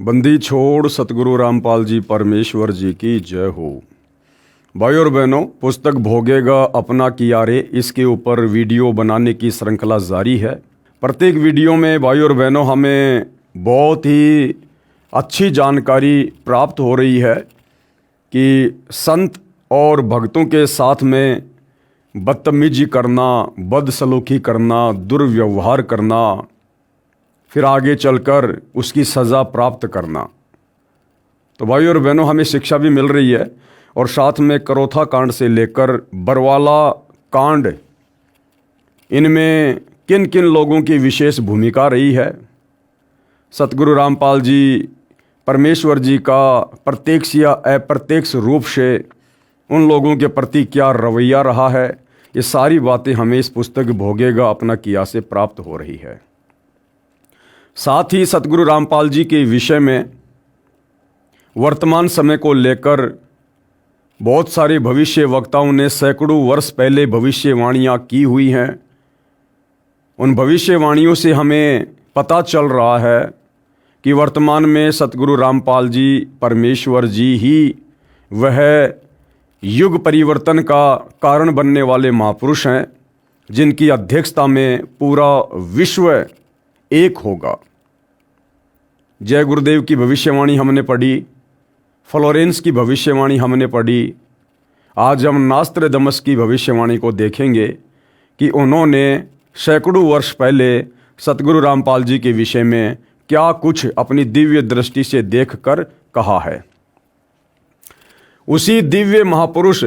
बंदी छोड़ सतगुरु रामपाल जी परमेश्वर जी की जय हो। भाई और बहनों, पुस्तक भोगेगा अपना किया रे, इसके ऊपर वीडियो बनाने की श्रृंखला जारी है। प्रत्येक वीडियो में भाई और बहनों हमें बहुत ही अच्छी जानकारी प्राप्त हो रही है कि संत और भक्तों के साथ में बदतमीजी करना, बदसलूकी करना, दुर्व्यवहार करना, फिर आगे चलकर उसकी सज़ा प्राप्त करना। तो भाई और बहनों, हमें शिक्षा भी मिल रही है और साथ में करोथा कांड से लेकर बरवाला कांड, इनमें किन किन लोगों की विशेष भूमिका रही है, सतगुरु रामपाल जी परमेश्वर जी का प्रत्यक्ष या अप्रत्यक्ष रूप से उन लोगों के प्रति क्या रवैया रहा है, ये सारी बातें हमें इस पुस्तक भोगेगा अपना किया से प्राप्त हो रही है। साथ ही सतगुरु रामपाल जी के विषय में वर्तमान समय को लेकर बहुत सारे भविष्य वक्ताओं ने सैकड़ों वर्ष पहले भविष्यवाणियाँ की हुई हैं। उन भविष्यवाणियों से हमें पता चल रहा है कि वर्तमान में सतगुरु रामपाल जी परमेश्वर जी ही वह युग परिवर्तन का कारण बनने वाले महापुरुष हैं, जिनकी अध्यक्षता में पूरा विश्व एक होगा। जय गुरुदेव की भविष्यवाणी हमने पढ़ी, फ्लोरेंस की भविष्यवाणी हमने पढ़ी। आज हम नास्त्रदमस की भविष्यवाणी को देखेंगे कि उन्होंने सैकड़ों वर्ष पहले सतगुरु रामपाल जी के विषय में क्या कुछ अपनी दिव्य दृष्टि से देखकर कहा है। उसी दिव्य महापुरुष,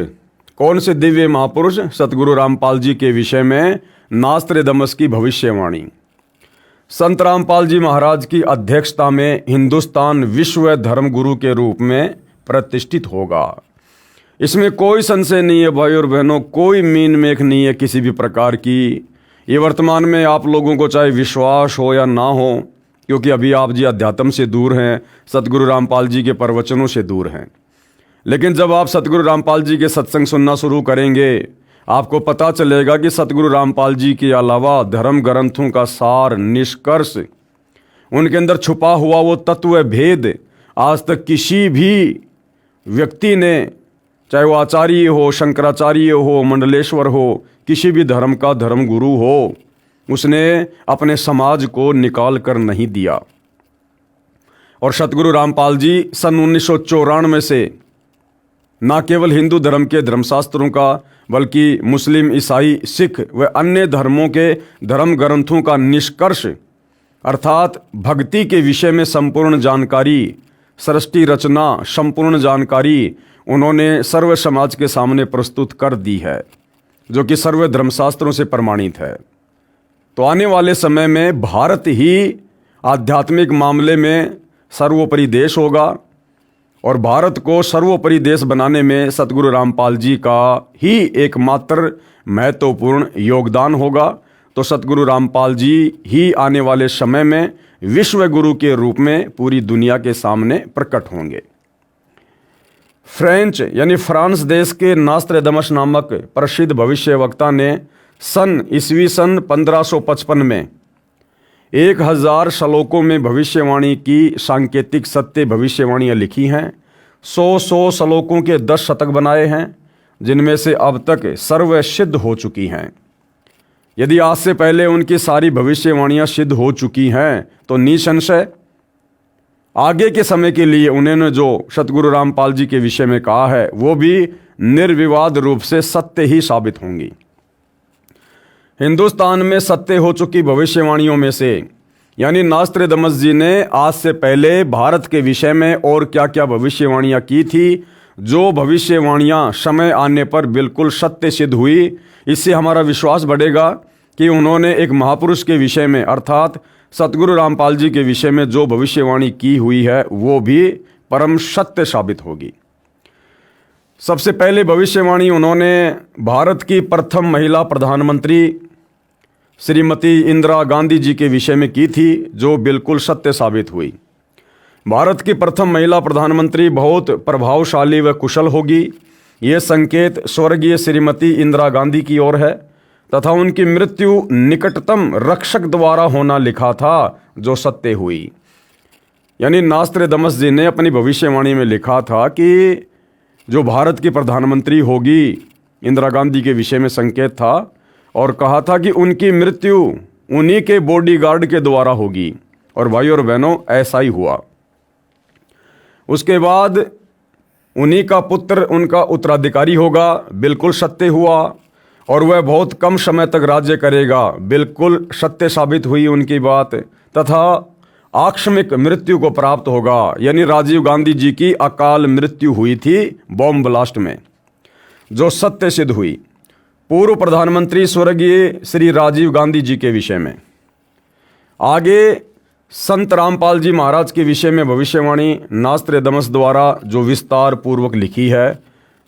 कौन से दिव्य महापुरुष? सतगुरु रामपाल जी के विषय में नास्त्रदमस की भविष्यवाणी। संत रामपाल जी महाराज की अध्यक्षता में हिंदुस्तान विश्व धर्म गुरु के रूप में प्रतिष्ठित होगा। इसमें कोई संशय नहीं है भाई और बहनों, कोई मीन मेख नहीं है किसी भी प्रकार की। ये वर्तमान में आप लोगों को चाहे विश्वास हो या ना हो, क्योंकि अभी आप जी अध्यात्म से दूर हैं, सतगुरु रामपाल जी के प्रवचनों से दूर हैं। लेकिन जब आप सतगुरु रामपाल जी के सत्संग सुनना शुरू करेंगे, आपको पता चलेगा कि सतगुरु रामपाल जी के अलावा धर्म ग्रंथों का सार, निष्कर्ष, उनके अंदर छुपा हुआ वो तत्व भेद आज तक किसी भी व्यक्ति ने, चाहे वो आचार्य हो, शंकराचार्य हो, मंडलेश्वर हो, किसी भी धर्म का धर्म गुरु हो, उसने अपने समाज को निकाल कर नहीं दिया। और सतगुरु रामपाल जी सन 1994 से न केवल हिंदू धर्म के धर्मशास्त्रों का, बल्कि मुस्लिम, ईसाई, सिख व अन्य धर्मों के धर्म ग्रंथों का निष्कर्ष अर्थात भक्ति के विषय में संपूर्ण जानकारी, सृष्टि रचना संपूर्ण जानकारी उन्होंने सर्व समाज के सामने प्रस्तुत कर दी है, जो कि सर्व धर्मशास्त्रों से प्रमाणित है। तो आने वाले समय में भारत ही आध्यात्मिक मामले में सर्वोपरि देश होगा और भारत को सर्वोपरि देश बनाने में सतगुरु रामपाल जी का ही एकमात्र महत्वपूर्ण योगदान होगा। तो सतगुरु रामपाल जी ही आने वाले समय में विश्व गुरु के रूप में पूरी दुनिया के सामने प्रकट होंगे। फ्रेंच यानी फ्रांस देश के नास्त्रदमस नामक प्रसिद्ध भविष्यवक्ता ने सन ईस्वी सन 1555 में 1000 श्लोकों में भविष्यवाणी की सांकेतिक सत्य भविष्यवाणियाँ लिखी हैं। 100 श्लोकों के 10 शतक बनाए हैं, जिनमें से अब तक सर्व सिद्ध हो चुकी हैं। यदि आज से पहले उनकी सारी भविष्यवाणियाँ सिद्ध हो चुकी हैं, तो निसंशय आगे के समय के लिए उन्होंने जो सतगुरु रामपाल जी के विषय में कहा है, वो भी निर्विवाद रूप से सत्य ही साबित होंगी। हिंदुस्तान में सत्य हो चुकी भविष्यवाणियों में से यानी नास्त्रदमस जी ने आज से पहले भारत के विषय में और क्या क्या भविष्यवाणियाँ की थी, जो भविष्यवाणियाँ समय आने पर बिल्कुल सत्य सिद्ध हुई। इससे हमारा विश्वास बढ़ेगा कि उन्होंने एक महापुरुष के विषय में अर्थात सतगुरु रामपाल जी के विषय में जो भविष्यवाणी की हुई है, वो भी परम सत्य साबित होगी। सबसे पहले भविष्यवाणी उन्होंने भारत की प्रथम महिला प्रधानमंत्री श्रीमती इंदिरा गांधी जी के विषय में की थी, जो बिल्कुल सत्य साबित हुई। भारत की प्रथम महिला प्रधानमंत्री बहुत प्रभावशाली व कुशल होगी, ये संकेत स्वर्गीय श्रीमती इंदिरा गांधी की ओर है तथा उनकी मृत्यु निकटतम रक्षक द्वारा होना लिखा था, जो सत्य हुई। यानी नास्त्रेदमस जी ने अपनी भविष्यवाणी में लिखा था कि जो भारत की प्रधानमंत्री होगी, इंदिरा गांधी के विषय में संकेत था, और कहा था कि उनकी मृत्यु उन्हीं के बॉडीगार्ड के द्वारा होगी। और भाई और बहनों, ऐसा ही हुआ। उसके बाद उन्हीं का पुत्र उनका उत्तराधिकारी होगा, बिल्कुल सत्य हुआ। और वह बहुत कम समय तक राज्य करेगा, बिल्कुल सत्य साबित हुई उनकी बात। तथा आकस्मिक मृत्यु को प्राप्त होगा, यानी राजीव गांधी जी की अकाल मृत्यु हुई थी बॉम्ब ब्लास्ट में, जो सत्य सिद्ध हुई। पूर्व प्रधानमंत्री स्वर्गीय श्री राजीव गांधी जी के विषय में। आगे संत रामपाल जी महाराज के विषय में भविष्यवाणी नास्त्रेदमस द्वारा जो विस्तार पूर्वक लिखी है,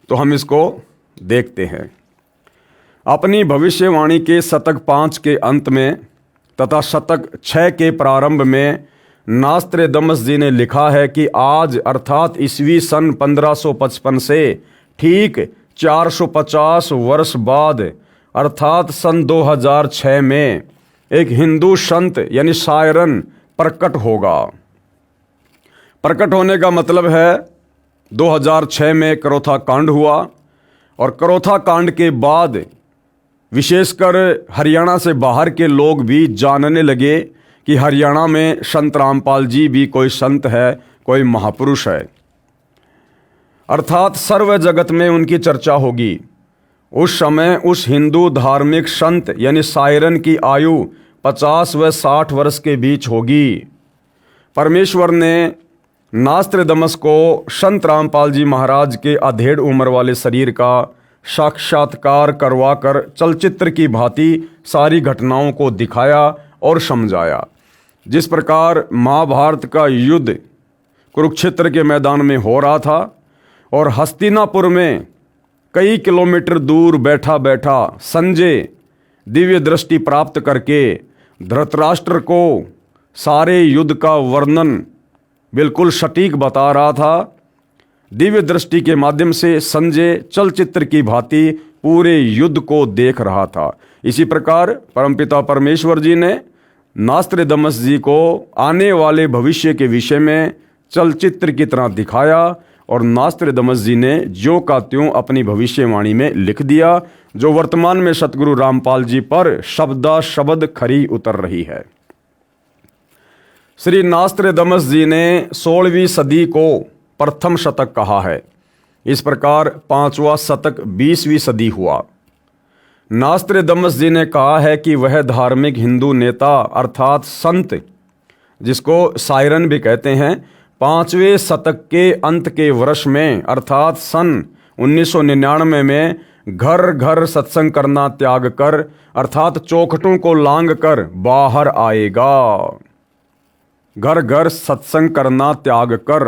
तो हम इसको देखते हैं। अपनी भविष्यवाणी के शतक 5 के अंत में तथा शतक 6 के प्रारंभ में नास्त्रेदमस जी ने लिखा है कि आज अर्थात ईस्वी सन 1555 से ठीक 450 वर्ष बाद अर्थात सन 2006 में एक हिंदू संत यानी शायरन प्रकट होगा। प्रकट होने का मतलब है 2006 में करोथा कांड हुआ, और करोथा कांड के बाद विशेषकर हरियाणा से बाहर के लोग भी जानने लगे कि हरियाणा में संत रामपाल जी भी कोई संत है, कोई महापुरुष है। अर्थात सर्व जगत में उनकी चर्चा होगी। उस समय उस हिंदू धार्मिक संत यानी शायरन की आयु 50 व 60 वर्ष के बीच होगी। परमेश्वर ने नास्त्रेदमस को संत रामपाल जी महाराज के अधेड़ उम्र वाले शरीर का साक्षात्कार करवाकर चलचित्र की भांति सारी घटनाओं को दिखाया और समझाया। जिस प्रकार महाभारत का युद्ध कुरुक्षेत्र के मैदान में हो रहा था और हस्तिनापुर में कई किलोमीटर दूर बैठा बैठा संजय दिव्य दृष्टि प्राप्त करके धृतराष्ट्र को सारे युद्ध का वर्णन बिल्कुल सटीक बता रहा था। दिव्य दृष्टि के माध्यम से संजय चलचित्र की भांति पूरे युद्ध को देख रहा था। इसी प्रकार परमपिता परमेश्वर जी ने नास्त्रेदमस जी को आने वाले भविष्य के विषय में चलचित्र की तरह दिखाया, और नास्त्रेदमस जी ने ज्यों का त्यों अपनी भविष्यवाणी में लिख दिया, जो वर्तमान में सतगुरु रामपाल जी पर शब्दा शब्द खरी उतर रही है। श्री नास्त्रेदमस जी ने 16वीं सदी को प्रथम शतक कहा है। इस प्रकार 5वां शतक 20वीं सदी हुआ। नास्त्रेदमस जी ने कहा है कि वह धार्मिक हिंदू नेता अर्थात संत, जिसको शायरन भी कहते हैं, 5वें शतक के अंत के वर्ष में अर्थात सन 1999 में घर घर सत्संग करना त्याग कर अर्थात चौखटों को लांग कर बाहर आएगा। घर घर सत्संग करना त्याग कर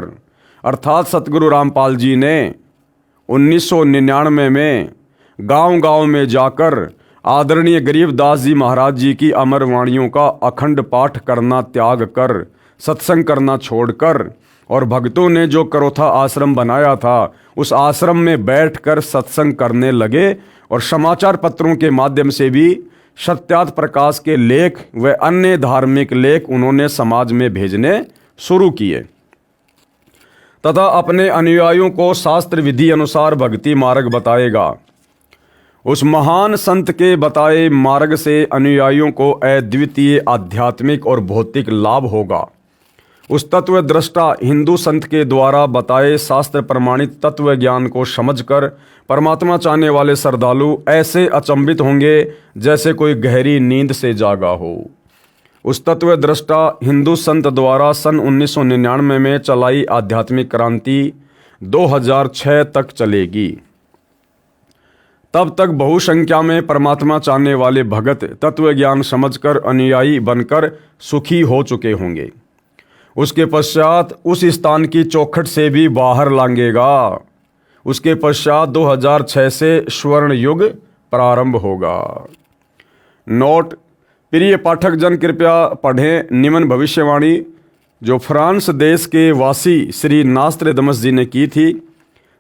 अर्थात सतगुरु रामपाल जी ने 1999 में गांव-गांव में जाकर आदरणीय गरीबदास जी महाराज जी की अमर वाणियों का अखंड पाठ करना त्याग कर सत्संग करना छोड़कर, और भक्तों ने जो करोथा आश्रम बनाया था उस आश्रम में बैठकर सत्संग करने लगे, और समाचार पत्रों के माध्यम से भी सत्यार्थ प्रकाश के लेख व अन्य धार्मिक लेख उन्होंने समाज में भेजने शुरू किए तथा अपने अनुयायियों को शास्त्र विधि अनुसार भक्ति मार्ग बताएगा। उस महान संत के बताए मार्ग से अनुयायियों को अद्वितीय आध्यात्मिक और भौतिक लाभ होगा। उस तत्व दृष्टा हिंदू संत के द्वारा बताए शास्त्र प्रमाणित तत्व ज्ञान को समझकर परमात्मा चाहने वाले श्रद्धालु ऐसे अचंभित होंगे जैसे कोई गहरी नींद से जागा हो। उस तत्व दृष्टा हिंदू संत द्वारा सन 1999 में चलाई आध्यात्मिक क्रांति 2006 तक चलेगी। तब तक बहुसंख्या में परमात्मा चाहने वाले भगत तत्व ज्ञान समझकर अनुयायी बनकर सुखी हो चुके होंगे। उसके पश्चात उस स्थान की चौखट से भी बाहर लांघेगा। उसके पश्चात 2006 से स्वर्ण युग प्रारंभ होगा। नोट: प्रिय पाठक जन कृपया पढ़ें निम्न भविष्यवाणी जो फ्रांस देश के वासी श्री नास्त्रेदमस जी ने की थी,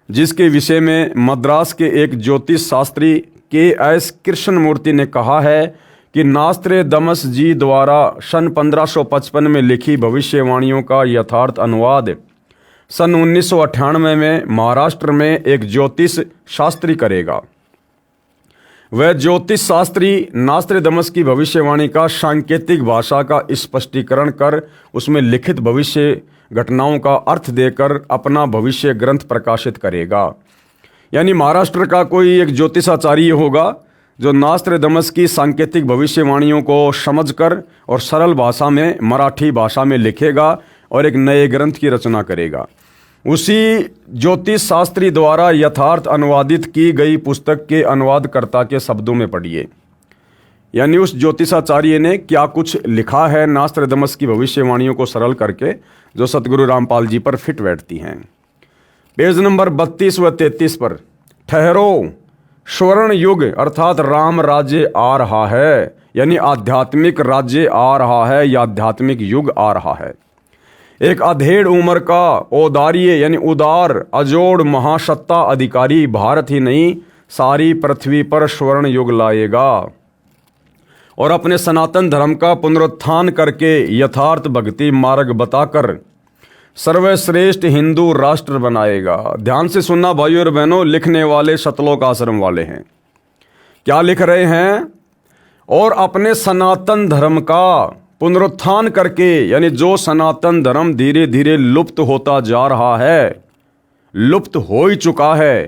जिसके विषय में मद्रास के एक ज्योतिष शास्त्री के एस कृष्णमूर्ति ने कहा है कि नास्त्रेदमस जी द्वारा सन 1555 में लिखी भविष्यवाणियों का यथार्थ अनुवाद सन 1998 में महाराष्ट्र में एक ज्योतिष शास्त्री करेगा। वह ज्योतिष शास्त्री नास्त्रेदमस की भविष्यवाणी का सांकेतिक भाषा का स्पष्टीकरण कर उसमें लिखित भविष्य घटनाओं का अर्थ देकर अपना भविष्य ग्रंथ प्रकाशित करेगा। यानी महाराष्ट्र का कोई एक ज्योतिषाचार्य होगा जो नास्त्रेदमस की सांकेतिक भविष्यवाणियों को समझकर और सरल भाषा में, मराठी भाषा में लिखेगा और एक नए ग्रंथ की रचना करेगा। उसी ज्योतिष शास्त्री द्वारा यथार्थ अनुवादित की गई पुस्तक के अनुवादकर्ता के शब्दों में पढ़िए। यानी उस ज्योतिषाचार्य ने क्या कुछ लिखा है नास्त्रेदमस की भविष्यवाणियों को सरल करके, जो सतगुरु रामपाल जी पर फिट बैठती हैं। पेज नंबर 32 व 33 पर, ठहरो, स्वर्ण युग अर्थात राम राज्य आ रहा है, यानी आध्यात्मिक राज्य आ रहा है या आध्यात्मिक युग आ रहा है। एक अधेड़ उम्र का औदार्य यानी उदार अजोड़ महासत्ता अधिकारी भारत ही नहीं सारी पृथ्वी पर स्वर्ण युग लाएगा और अपने सनातन धर्म का पुनरुत्थान करके यथार्थ भक्ति मार्ग बताकर सर्वश्रेष्ठ हिंदू राष्ट्र बनाएगा। ध्यान से सुनना भाइयों और बहनों, लिखने वाले सतलोक आश्रम वाले हैं। क्या लिख रहे हैं? और अपने सनातन धर्म का पुनरुत्थान करके, यानी जो सनातन धर्म धीरे धीरे लुप्त होता जा रहा है, लुप्त हो ही चुका है,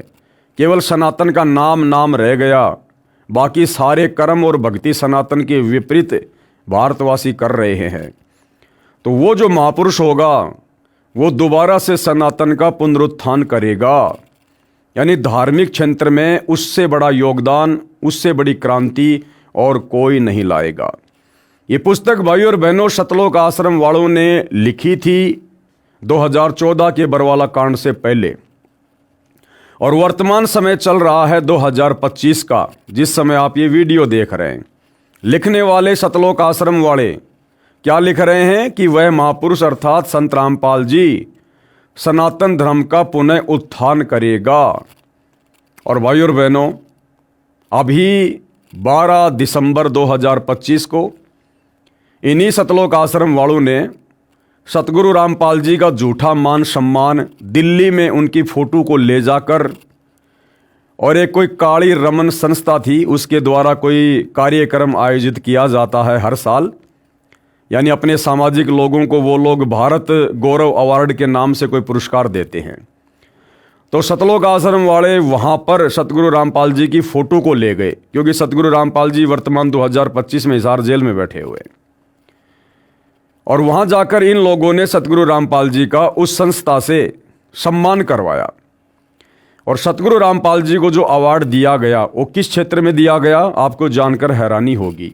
केवल सनातन का नाम रह गया, बाकी सारे कर्म और भक्ति सनातन के विपरीत भारतवासी कर रहे हैं। तो वो जो महापुरुष होगा वो दोबारा से सनातन का पुनरुत्थान करेगा। यानी धार्मिक क्षेत्र में उससे बड़ा योगदान, उससे बड़ी क्रांति और कोई नहीं लाएगा। ये पुस्तक भाइयों और बहनों सतलोक आश्रम वालों ने लिखी थी 2014 के बरवाला कांड से पहले, और वर्तमान समय चल रहा है 2025 का, जिस समय आप ये वीडियो देख रहे हैं। लिखने वाले सतलोक आश्रम वाले क्या लिख रहे हैं कि वह महापुरुष अर्थात संत रामपाल जी सनातन धर्म का पुनः उत्थान करेगा। और भाइयों और बहनों, अभी 12 दिसंबर 2025 को इन्हीं सतलोक आश्रम वालों ने सतगुरु रामपाल जी का झूठा मान सम्मान दिल्ली में उनकी फोटो को ले जाकर, और एक कोई काली रमन संस्था थी उसके द्वारा कोई कार्यक्रम आयोजित किया जाता है हर साल, यानी अपने सामाजिक लोगों को वो लोग भारत गौरव अवार्ड के नाम से कोई पुरस्कार देते हैं। तो सतलोक आश्रम वाले वहाँ पर सतगुरु रामपाल जी की फ़ोटो को ले गए, क्योंकि सतगुरु रामपाल जी वर्तमान 2025 में हिसार जेल में बैठे हुए, और वहाँ जाकर इन लोगों ने सतगुरु रामपाल जी का उस संस्था से सम्मान करवाया। और सतगुरु रामपाल जी को जो अवार्ड दिया गया वो किस क्षेत्र में दिया गया, आपको जानकर हैरानी होगी,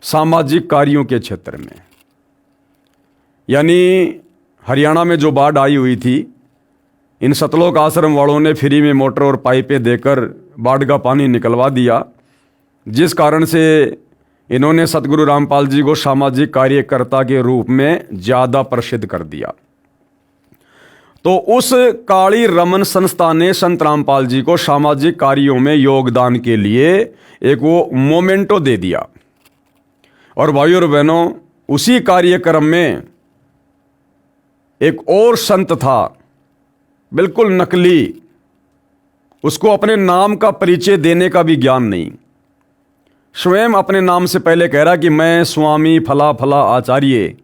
सामाजिक कार्यों के क्षेत्र में। यानी हरियाणा में जो बाढ़ आई हुई थी, इन सतलोक आश्रम वालों ने फ्री में मोटर और पाइपें देकर बाढ़ का पानी निकलवा दिया, जिस कारण से इन्होंने सतगुरु रामपाल जी को सामाजिक कार्यकर्ता के रूप में ज़्यादा प्रसिद्ध कर दिया। तो उस काली रमन संस्था ने संत रामपाल जी को सामाजिक कार्यों में योगदान के लिए एक वो मोमेंटो दे दिया। और भाइयों और बहनों, उसी कार्यक्रम में एक और संत था, बिल्कुल नकली, उसको अपने नाम का परिचय देने का भी ज्ञान नहीं, स्वयं अपने नाम से पहले कह रहा कि मैं स्वामी फला फला आचार्य,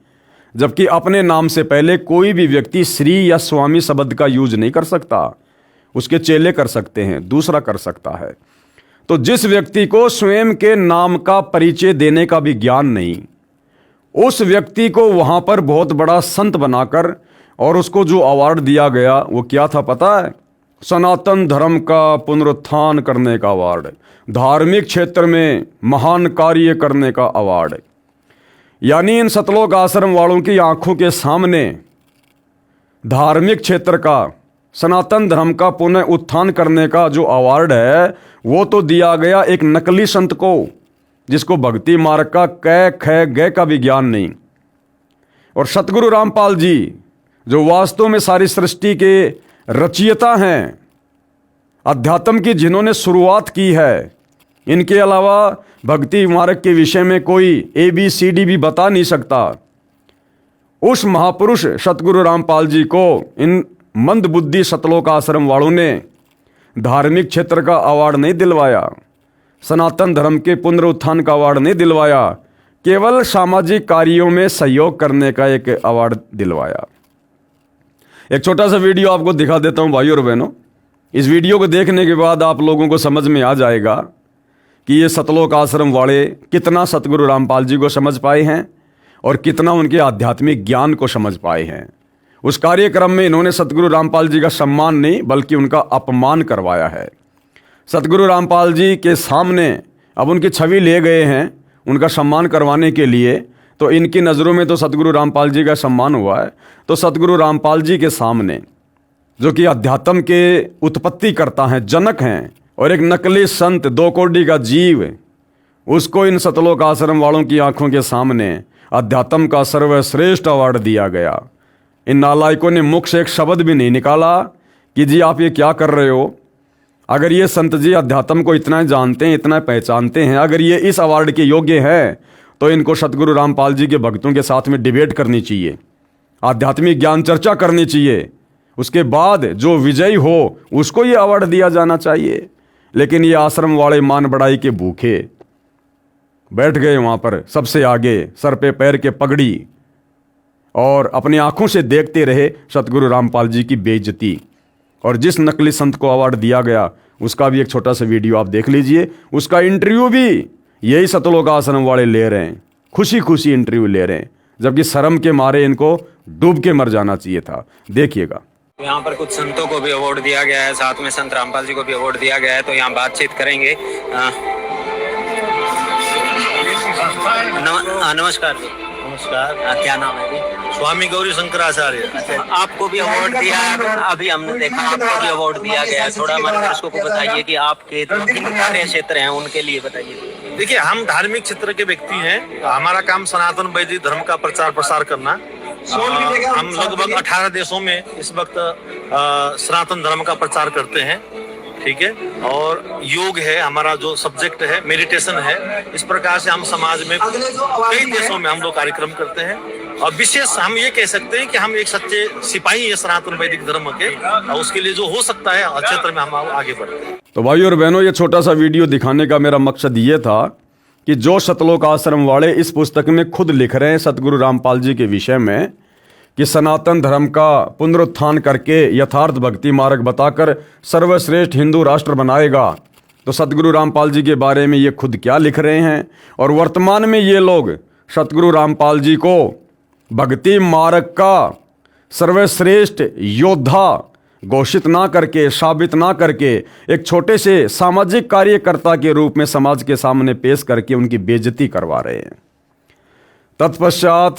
जबकि अपने नाम से पहले कोई भी व्यक्ति श्री या स्वामी शब्द का यूज नहीं कर सकता। उसके चेले कर सकते हैं, दूसरा कर सकता है। तो जिस व्यक्ति को स्वयं के नाम का परिचय देने का भी ज्ञान नहीं, उस व्यक्ति को वहां पर बहुत बड़ा संत बनाकर और उसको जो अवार्ड दिया गया वो क्या था पता है? सनातन धर्म का पुनरुत्थान करने का अवार्ड, धार्मिक क्षेत्र में महान कार्य करने का अवार्ड। यानी इन सतलोक आश्रम वालों की आंखों के सामने धार्मिक क्षेत्र का, सनातन धर्म का पुनः उत्थान करने का जो अवार्ड है वो तो दिया गया एक नकली संत को, जिसको भक्ति मार्ग का कै ख गय का भी ज्ञान नहीं। और सतगुरु रामपाल जी जो वास्तव में सारी सृष्टि के रचयिता हैं, अध्यात्म की जिन्होंने शुरुआत की है, इनके अलावा भक्ति मार्ग के विषय में कोई ABCD भी बता नहीं सकता, उस महापुरुष सतगुरु रामपाल जी को इन मंदबुद्धि सतलोक आश्रम वालों ने धार्मिक क्षेत्र का अवार्ड नहीं दिलवाया, सनातन धर्म के पुनरुत्थान का अवार्ड नहीं दिलवाया, केवल सामाजिक कार्यों में सहयोग करने का एक अवार्ड दिलवाया। एक छोटा सा वीडियो आपको दिखा देता हूं भाइयों और बहनों। इस वीडियो को देखने के बाद आप लोगों को समझ में आ जाएगा कि ये सतलोक आश्रम वाले कितना सतगुरु रामपाल जी को समझ पाए हैं और कितना उनके आध्यात्मिक ज्ञान को समझ पाए हैं। उस कार्यक्रम में इन्होंने सतगुरु रामपाल जी का सम्मान नहीं बल्कि उनका अपमान करवाया है। सतगुरु रामपाल जी के सामने अब उनकी छवि ले गए हैं उनका सम्मान करवाने के लिए, तो इनकी नज़रों में तो सतगुरु रामपाल जी का सम्मान हुआ है। तो सतगुरु रामपाल जी के सामने, जो कि अध्यात्म के उत्पत्ति करता हैं, जनक हैं और एक नकली संत, दो कोड़ी का जीव, उसको इन सतलोक आश्रम वालों की आंखों के सामने अध्यात्म का सर्वश्रेष्ठ अवार्ड दिया गया। इन नालायकों ने मुख से एक शब्द भी नहीं निकाला कि जी आप ये क्या कर रहे हो। अगर ये संत जी अध्यात्म को इतना जानते हैं, इतना पहचानते हैं, अगर ये इस अवार्ड के योग्य हैं, तो इनको सतगुरु रामपाल जी के भक्तों के साथ में डिबेट करनी चाहिए, आध्यात्मिक ज्ञान चर्चा करनी चाहिए। उसके बाद जो विजयी हो उसको ये अवार्ड दिया जाना चाहिए। लेकिन ये आश्रम वाले मान बढ़ाई के भूखे बैठ गए वहाँ पर सबसे आगे, सर पे पैर के पगड़ी, और अपनी आंखों से देखते रहे सतगुरु रामपाल जी की बेइज्जती। और जिस नकली संत को अवार्ड दिया गया उसका भी एक छोटा सा वीडियो आप देख लीजिए। उसका इंटरव्यू भी यही सतलोक आश्रम वाले ले रहे हैं, खुशी खुशी इंटरव्यू ले रहे हैं, जबकि शर्म के मारे इनको डूब के मर जाना चाहिए था। देखिएगा। यहाँ पर कुछ संतों को भी अवार्ड दिया गया है, साथ में संत रामपाल जी को भी अवार्ड दिया गया है, तो यहाँ बातचीत करेंगे। नमस्कार जी। नमस्कार। क्या नाम है जी? स्वामी गौरी शंकराचार्य। अच्छा, आपको भी अवार्ड दिया है, अभी हमने देखा आपको भी अवार्ड दिया गया है। थोड़ा हमारे दर्शकों को बताइए कि आपके जिन कार्य क्षेत्र हैं उनके लिए बताइए। देखिए, हम धार्मिक क्षेत्र के व्यक्ति हैं। हमारा काम सनातन वैदिक धर्म का प्रचार प्रसार करना। हम लगभग 18 देशों में इस वक्त सनातन धर्म का प्रचार करते हैं, ठीक है। और योग है हमारा जो सब्जेक्ट है, मेडिटेशन है। इस प्रकार से हम समाज में कई देशों में हम लोग कार्यक्रम करते हैं। और विशेष हम ये कह सकते हैं कि हम एक सच्चे सिपाही है सनातन वैदिक धर्म के, और उसके लिए जो हो सकता है क्षेत्र में हम आगे बढ़ते हैं। तो भाइयों और बहनों, ये छोटा सा वीडियो दिखाने का मेरा मकसद ये था कि जो सतलोक आश्रम वाले इस पुस्तक में खुद लिख रहे हैं सतगुरु रामपाल जी के विषय में कि सनातन धर्म का पुनरुत्थान करके यथार्थ भक्ति मार्ग बताकर सर्वश्रेष्ठ हिंदू राष्ट्र बनाएगा, तो सतगुरु रामपाल जी के बारे में ये खुद क्या लिख रहे हैं। और वर्तमान में ये लोग सतगुरु रामपाल जी को भक्ति मार्ग का सर्वश्रेष्ठ योद्धा घोषित ना करके, साबित ना करके, एक छोटे से सामाजिक कार्यकर्ता के रूप में समाज के सामने पेश करके उनकी बेइज्जती करवा रहे हैं। तत्पश्चात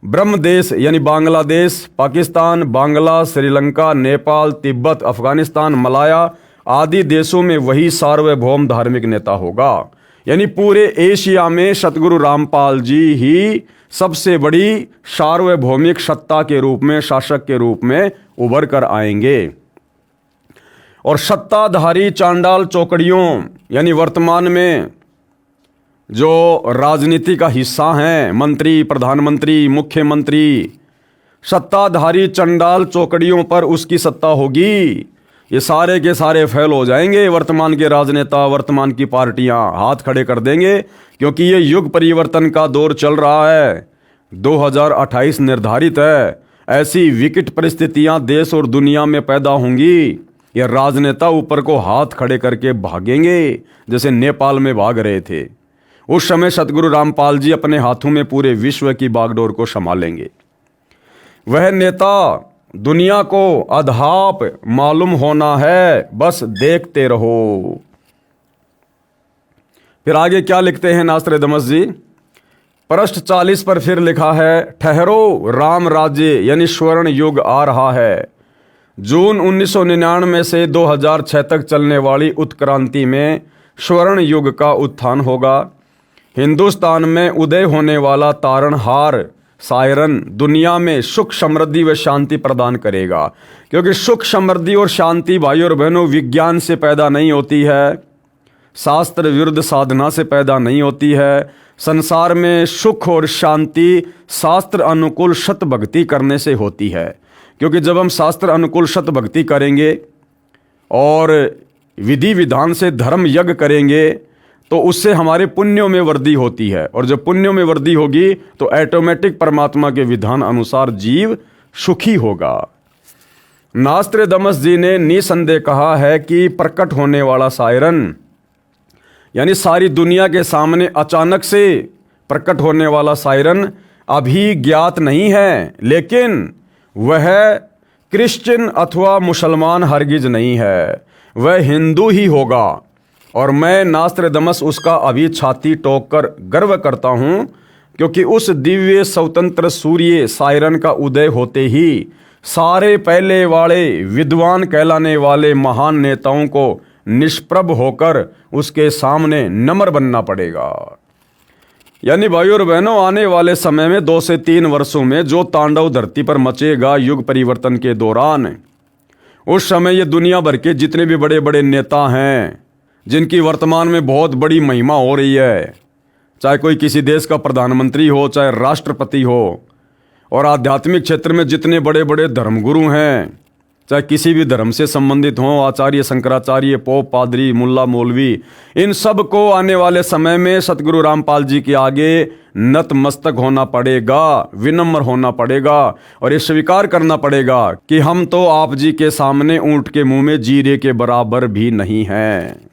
ब्रह्म देश यानी बांग्लादेश, पाकिस्तान, बांग्ला, श्रीलंका, नेपाल, तिब्बत, अफगानिस्तान, मलाया आदि देशों में वही सार्वभौम धार्मिक नेता होगा। यानी पूरे एशिया में सतगुरु रामपाल जी ही सबसे बड़ी सार्वभौमिक सत्ता के रूप में, शासक के रूप में उभर कर आएंगे। और सत्ताधारी चांडाल चौकड़ियों यानी वर्तमान में जो राजनीति का हिस्सा हैं, मंत्री, प्रधानमंत्री, मुख्यमंत्री, सत्ताधारी चंडाल चौकड़ियों पर उसकी सत्ता होगी। ये सारे के सारे फेल हो जाएंगे। वर्तमान के राजनेता, वर्तमान की पार्टियां हाथ खड़े कर देंगे, क्योंकि ये युग परिवर्तन का दौर चल रहा है। 2028 निर्धारित है। ऐसी विकट परिस्थितियां देश और दुनिया में पैदा होंगी, ये राजनेता ऊपर को हाथ खड़े करके भागेंगे, जैसे नेपाल में भाग रहे थे। उस समय सतगुरु रामपाल जी अपने हाथों में पूरे विश्व की बागडोर को संभालेंगे। वह नेता दुनिया को अधाप मालूम होना है, बस देखते रहो। फिर आगे क्या लिखते हैं नास्त्रेदमस जी? पृष्ठ 40 पर फिर लिखा है, ठहरो राम राज्य यानी स्वर्ण युग आ रहा है। जून 1999 से 2006 तक चलने उत्क्रांति उत्क्रांति में स्वर्ण युग का उत्थान होगा। हिंदुस्तान में उदय होने वाला तारणहार सायरन दुनिया में सुख, समृद्धि व शांति प्रदान करेगा। क्योंकि सुख, समृद्धि और शांति भाइयों और बहनों विज्ञान से पैदा नहीं होती है, शास्त्र विरुद्ध साधना से पैदा नहीं होती है। संसार में सुख और शांति शास्त्र अनुकूल सत भक्ति करने से होती है, क्योंकि जब हम शास्त्र अनुकूल सत भक्ति करेंगे और विधि विधान से धर्म यज्ञ करेंगे तो उससे हमारे पुण्यों में वृद्धि होती है, और जब पुण्यों में वृद्धि होगी तो ऑटोमेटिक परमात्मा के विधान अनुसार जीव सुखी होगा। नास्त्रेदमस जी ने निसंदेह कहा है कि प्रकट होने वाला सायरन, यानी सारी दुनिया के सामने अचानक से प्रकट होने वाला सायरन अभी ज्ञात नहीं है, लेकिन वह क्रिश्चियन अथवा मुसलमान हरगिज नहीं है, वह हिंदू ही होगा। और मैं नास्त्रेदमस उसका अभी छाती ठोक कर गर्व करता हूँ, क्योंकि उस दिव्य स्वतंत्र सूर्य सायरन का उदय होते ही सारे पहले वाले विद्वान कहलाने वाले महान नेताओं को निष्प्रभ होकर उसके सामने नम्र बनना पड़ेगा। यानी भाइयों और बहनों, आने वाले समय में 2 से 3 वर्षों में जो तांडव धरती पर मचेगा युग परिवर्तन के दौरान, उस समय ये दुनिया भर के जितने भी बड़े बड़े नेता हैं जिनकी वर्तमान में बहुत बड़ी महिमा हो रही है, चाहे कोई किसी देश का प्रधानमंत्री हो, चाहे राष्ट्रपति हो, और आध्यात्मिक क्षेत्र में जितने बड़े बड़े धर्मगुरु हैं, चाहे किसी भी धर्म से संबंधित हों, आचार्य शंकराचार्य, पोप, पादरी, मुल्ला, मौलवी, इन सब को आने वाले समय में सतगुरु रामपाल जी के आगे नतमस्तक होना पड़ेगा, विनम्र होना पड़ेगा, और ये स्वीकार करना पड़ेगा कि हम तो आप जी के सामने ऊंट के मुंह में जीरे के बराबर भी नहीं हैं।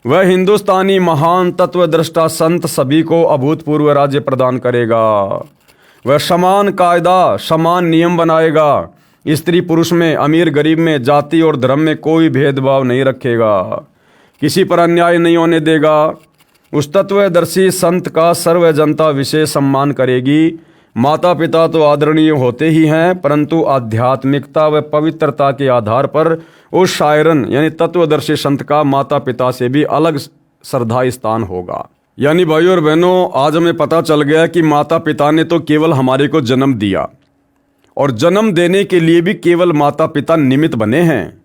वह हिंदुस्तानी महान तत्वदृष्टा संत सभी को अभूतपूर्व राज्य प्रदान करेगा। वह समान कायदा, समान नियम बनाएगा। स्त्री पुरुष में, अमीर गरीब में, जाति और धर्म में कोई भेदभाव नहीं रखेगा, किसी पर अन्याय नहीं होने देगा। उस तत्वदर्शी संत का सर्व जनता विशेष सम्मान करेगी। माता पिता तो आदरणीय होते ही हैं, परंतु आध्यात्मिकता व पवित्रता के आधार पर उस शायरन यानी तत्वदर्शी संत का माता पिता से भी अलग श्रद्धा स्थान होगा। यानी भाइयों और बहनों, आज हमें पता चल गया कि माता पिता ने तो केवल हमारे को जन्म दिया, और जन्म देने के लिए भी केवल माता पिता निमित्त बने हैं।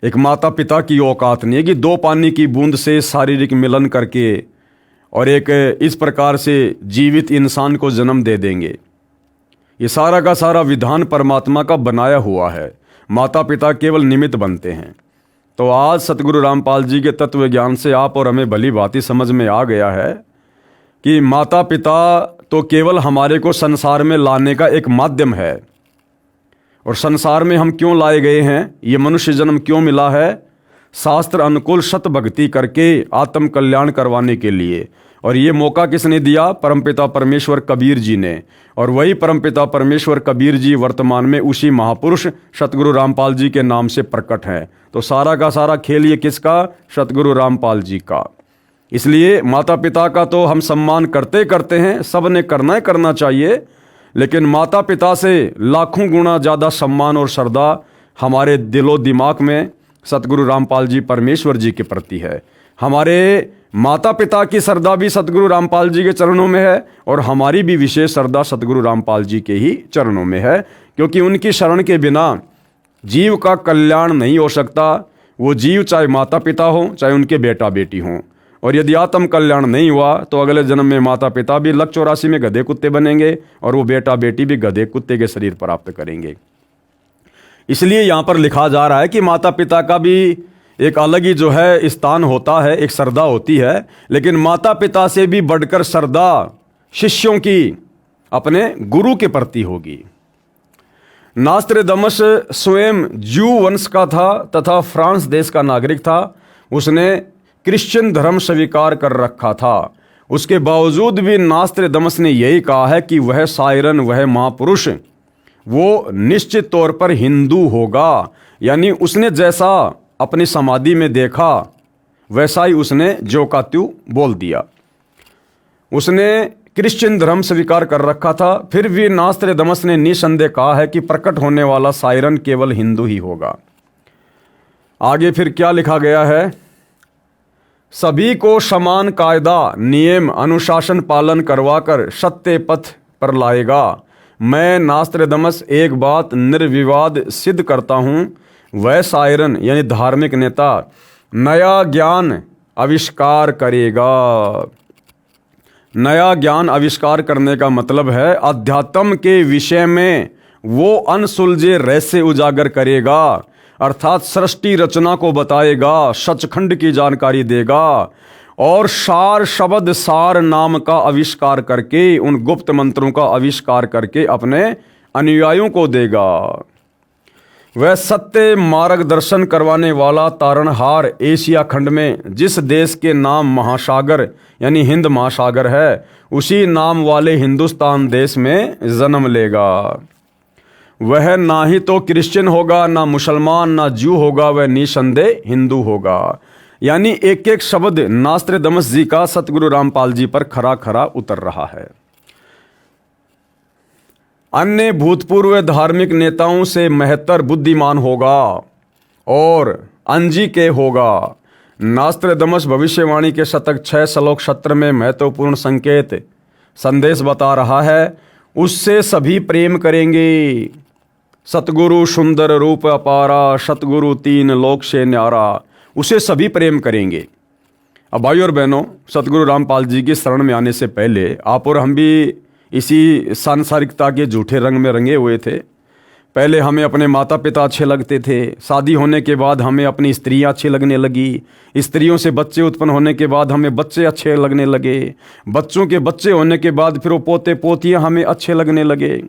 एक माता पिता की औकात नहीं है कि 2 पानी की बूंद से शारीरिक मिलन करके और एक इस प्रकार से जीवित इंसान को जन्म दे देंगे। ये सारा का सारा विधान परमात्मा का बनाया हुआ है, माता पिता केवल निमित्त बनते हैं। तो आज सतगुरु रामपाल जी के तत्व ज्ञान से आप और हमें भली भांति समझ में आ गया है कि माता पिता तो केवल हमारे को संसार में लाने का एक माध्यम है, और संसार में हम क्यों लाए गए हैं, ये मनुष्य जन्म क्यों मिला है, शास्त्र अनुकूल सत भक्ति करके आत्म कल्याण करवाने के लिए। और ये मौका किसने दिया? परमपिता परमेश्वर कबीर जी ने। और वही परमपिता परमेश्वर कबीर जी वर्तमान में उसी महापुरुष सतगुरु रामपाल जी के नाम से प्रकट हैं। तो सारा का सारा खेल ये किसका? सतगुरु रामपाल जी का। इसलिए माता पिता का तो हम सम्मान करते हैं, सब ने करना चाहिए, लेकिन माता पिता से लाखों गुना ज़्यादा सम्मान और श्रद्धा हमारे दिलो दिमाग में सतगुरु रामपाल जी परमेश्वर जी के प्रति है। हमारे माता पिता की श्रद्धा भी सतगुरु रामपाल जी के चरणों में है, और हमारी भी विशेष श्रद्धा सतगुरु रामपाल जी के ही चरणों में है, क्योंकि उनकी शरण के बिना जीव का कल्याण नहीं हो सकता। वो जीव चाहे माता पिता हो, चाहे उनके बेटा बेटी हों, और यदि आत्म कल्याण नहीं हुआ तो अगले जन्म में माता पिता भी लक 84 में गधे कुत्ते बनेंगे, और वो बेटा बेटी भी गधे कुत्ते के शरीर प्राप्त करेंगे। इसलिए यहाँ पर लिखा जा रहा है कि माता पिता का भी एक अलग ही जो है स्थान होता है, एक श्रद्धा होती है, लेकिन माता पिता से भी बढ़कर श्रद्धा शिष्यों की अपने गुरु के प्रति होगी। नास्त्रेदमस स्वयं ज्यू वंश का था तथा फ्रांस देश का नागरिक था। उसने क्रिश्चियन धर्म स्वीकार कर रखा था। उसके बावजूद भी नास्त्रेदमस ने यही कहा है कि वह सायरन, वह महापुरुष, वो निश्चित तौर पर हिंदू होगा। यानी उसने जैसा अपनी समाधि में देखा वैसा ही उसने जो का त्यों बोल दिया। उसने क्रिश्चियन धर्म स्वीकार कर रखा था, फिर भी नास्त्रेदमस ने निसंदेह कहा है कि प्रकट होने वाला सायरन केवल हिंदू ही होगा। आगे फिर क्या लिखा गया है? सभी को समान कायदा, नियम, अनुशासन पालन करवाकर सत्य पथ पर लाएगा। मैं नास्त्रेदमस एक बात निर्विवाद सिद्ध करता हूँ, वह सायरन यानी धार्मिक नेता नया ज्ञान आविष्कार करेगा। नया ज्ञान आविष्कार करने का मतलब है अध्यात्म के विषय में वो अनसुलझे रहस्य उजागर करेगा, अर्थात सृष्टि रचना को बताएगा, सचखंड की जानकारी देगा और सार शब्द सार नाम का आविष्कार करके, उन गुप्त मंत्रों का आविष्कार करके अपने अनुयायियों को देगा। वह सत्य मार्गदर्शन करवाने वाला तारणहार एशिया खंड में जिस देश के नाम महासागर यानी हिंद महासागर है, उसी नाम वाले हिंदुस्तान देश में जन्म लेगा। वह ना ही तो क्रिश्चियन होगा, ना मुसलमान, ना ज्यू होगा, वह निसंदेह हिंदू होगा। यानी एक एक शब्द नास्त्रेदमस जी का सतगुरु रामपाल जी पर खरा खरा उतर रहा है। अन्य भूतपूर्व धार्मिक नेताओं से महत्तर बुद्धिमान होगा और अंजी के होगा। नास्त्रेदमस भविष्यवाणी के शतक 6 श्लोक 17 में महत्वपूर्ण संकेत संदेश बता रहा है, उससे सभी प्रेम करेंगे। सतगुरु सुंदर रूप अपारा, सतगुरु 3 लोक से न्यारा, उसे सभी प्रेम करेंगे। अब भाइयों और बहनों, सतगुरु रामपाल जी की शरण में आने से पहले आप और हम भी इसी सांसारिकता के झूठे रंग में रंगे हुए थे। पहले हमें अपने माता पिता अच्छे लगते थे, शादी होने के बाद हमें अपनी स्त्रियां अच्छी लगने लगी, स्त्रियों से बच्चे उत्पन्न होने के बाद हमें बच्चे अच्छे लगने लगे, बच्चों के बच्चे होने के बाद फिर वो पोते पोतियां हमें अच्छे लगने लगे।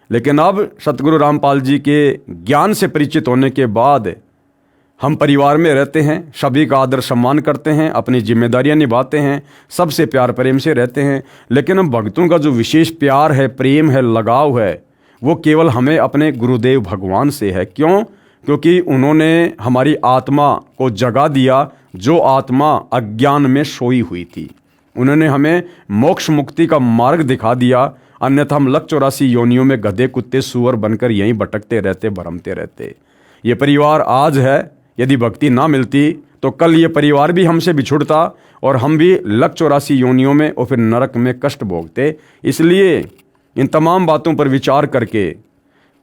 लेकिन अब सतगुरु रामपाल जी के ज्ञान से परिचित होने के बाद हम परिवार में रहते हैं, सभी का आदर सम्मान करते हैं, अपनी जिम्मेदारियां निभाते हैं, सबसे प्यार प्रेम से रहते हैं। लेकिन हम भक्तों का जो विशेष प्यार है, प्रेम है, लगाव है, वो केवल हमें अपने गुरुदेव भगवान से है। क्यों? क्योंकि उन्होंने हमारी आत्मा को जगा दिया, जो आत्मा अज्ञान में सोई हुई थी। उन्होंने हमें मोक्ष मुक्ति का मार्ग दिखा दिया, अन्यथा हम लक 84 योनियों में गधे कुत्ते सूअर बनकर यहीं भटकते रहते, भरमते रहते। ये परिवार आज है, यदि भक्ति ना मिलती तो कल ये परिवार भी हमसे बिछुड़ता और हम भी लक 84 योनियों में और फिर नरक में कष्ट भोगते। इसलिए इन तमाम बातों पर विचार करके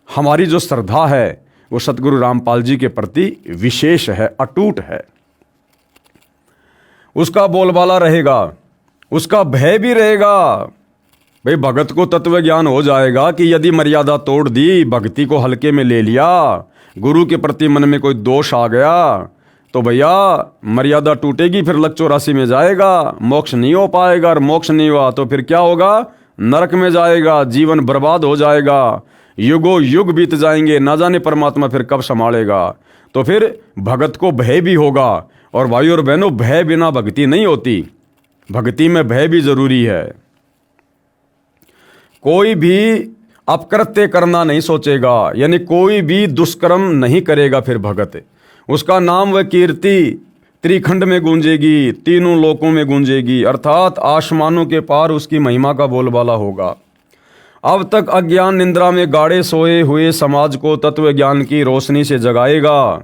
हमारी जो श्रद्धा है वो सतगुरु रामपाल जी के प्रति विशेष है, अटूट है। उसका बोलबाला रहेगा, उसका भय भी रहेगा। भाई भगत को तत्व ज्ञान हो जाएगा कि यदि मर्यादा तोड़ दी, भक्ति को हल्के में ले लिया, गुरु के प्रति मन में कोई दोष आ गया तो भैया मर्यादा टूटेगी, फिर लक 84 में जाएगा, मोक्ष नहीं हो पाएगा। और मोक्ष नहीं हुआ तो फिर क्या होगा? नरक में जाएगा, जीवन बर्बाद हो जाएगा, युगों युग बीत जाएंगे, ना जाने परमात्मा फिर कब संभालेगा। तो फिर भगत को भय भी होगा। और भाइयों और बहनों, भय बिना भक्ति नहीं होती, भक्ति में भय भी जरूरी है। कोई भी अपकृत्य करना नहीं सोचेगा, यानी कोई भी दुष्कर्म नहीं करेगा, फिर भगत उसका नाम व कीर्ति त्रिखंड में गूंजेगी, तीनों लोकों में गूंजेगी, अर्थात आसमानों के पार उसकी महिमा का बोलबाला होगा। अब तक अज्ञान निंद्रा में गाड़े सोए हुए समाज को तत्व ज्ञान की रोशनी से जगाएगा।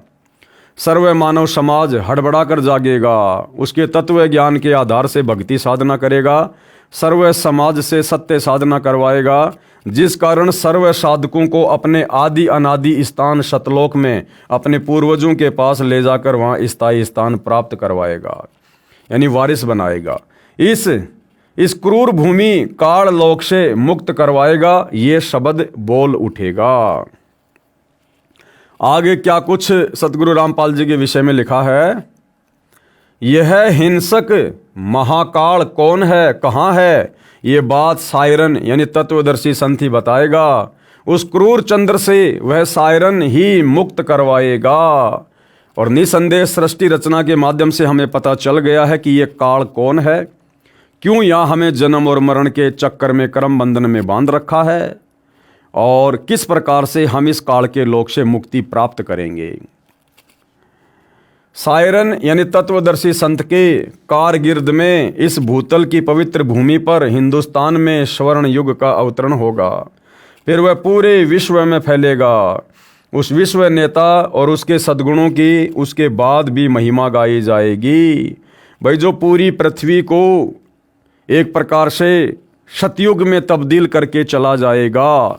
सर्व मानव समाज हड़बड़ा कर जागेगा, उसके तत्व ज्ञान के आधार से भक्ति साधना करेगा, सर्व समाज से सत्य साधना करवाएगा, जिस कारण सर्व साधकों को अपने आदि अनादि स्थान सतलोक में अपने पूर्वजों के पास ले जाकर वहाँ स्थायी स्थान प्राप्त करवाएगा, यानी वारिस बनाएगा। इस क्रूर भूमि काल लोक से मुक्त करवाएगा, ये शब्द बोल उठेगा। आगे क्या कुछ सतगुरु रामपाल जी के विषय में लिखा है? यह हिंसक महाकाल कौन है, कहाँ है, ये बात सायरन यानी तत्वदर्शी संत ही बताएगा। उस क्रूर चंद्र से वह सायरन ही मुक्त करवाएगा। और निसंदेह सृष्टि रचना के माध्यम से हमें पता चल गया है कि ये काल कौन है, क्यों यहाँ हमें जन्म और मरण के चक्कर में कर्म बंधन में बांध रखा है, और किस प्रकार से हम इस काल के लोक से मुक्ति प्राप्त करेंगे। सायरन यानी तत्वदर्शी संत के कारगिर्द में इस भूतल की पवित्र भूमि पर हिंदुस्तान में स्वर्ण युग का अवतरण होगा, फिर वह पूरे विश्व में फैलेगा। उस विश्व नेता और उसके सद्गुणों की उसके बाद भी महिमा गाई जाएगी। भाई जो पूरी पृथ्वी को एक प्रकार से सतयुग में तब्दील करके चला जाएगा।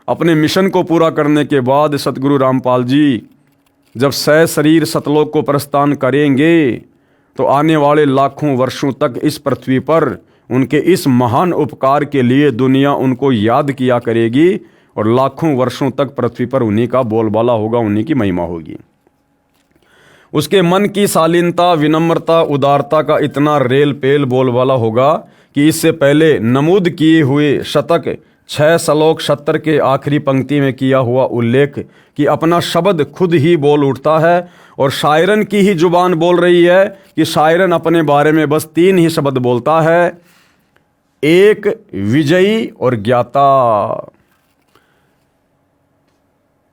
अपने मिशन को पूरा करने के बाद सतगुरु रामपाल जी जब शरीर सतलोक को प्रस्थान करेंगे तो आने वाले लाखों वर्षों तक इस पृथ्वी पर उनके इस महान उपकार के लिए दुनिया उनको याद किया करेगी और लाखों वर्षों तक पृथ्वी पर उन्हीं का बोलबाला होगा, उन्हीं की महिमा होगी। उसके मन की शालीनता, विनम्रता, उदारता का इतना रेल पेल बोलबाला होगा कि इससे पहले नमूद किए हुए शतक 6 श्लोक 70 के आखिरी पंक्ति में किया हुआ उल्लेख कि अपना शब्द खुद ही बोल उठता है और शायरन की ही जुबान बोल रही है कि शायरन अपने बारे में बस 3 ही शब्द बोलता है, एक, विजयी और ज्ञाता।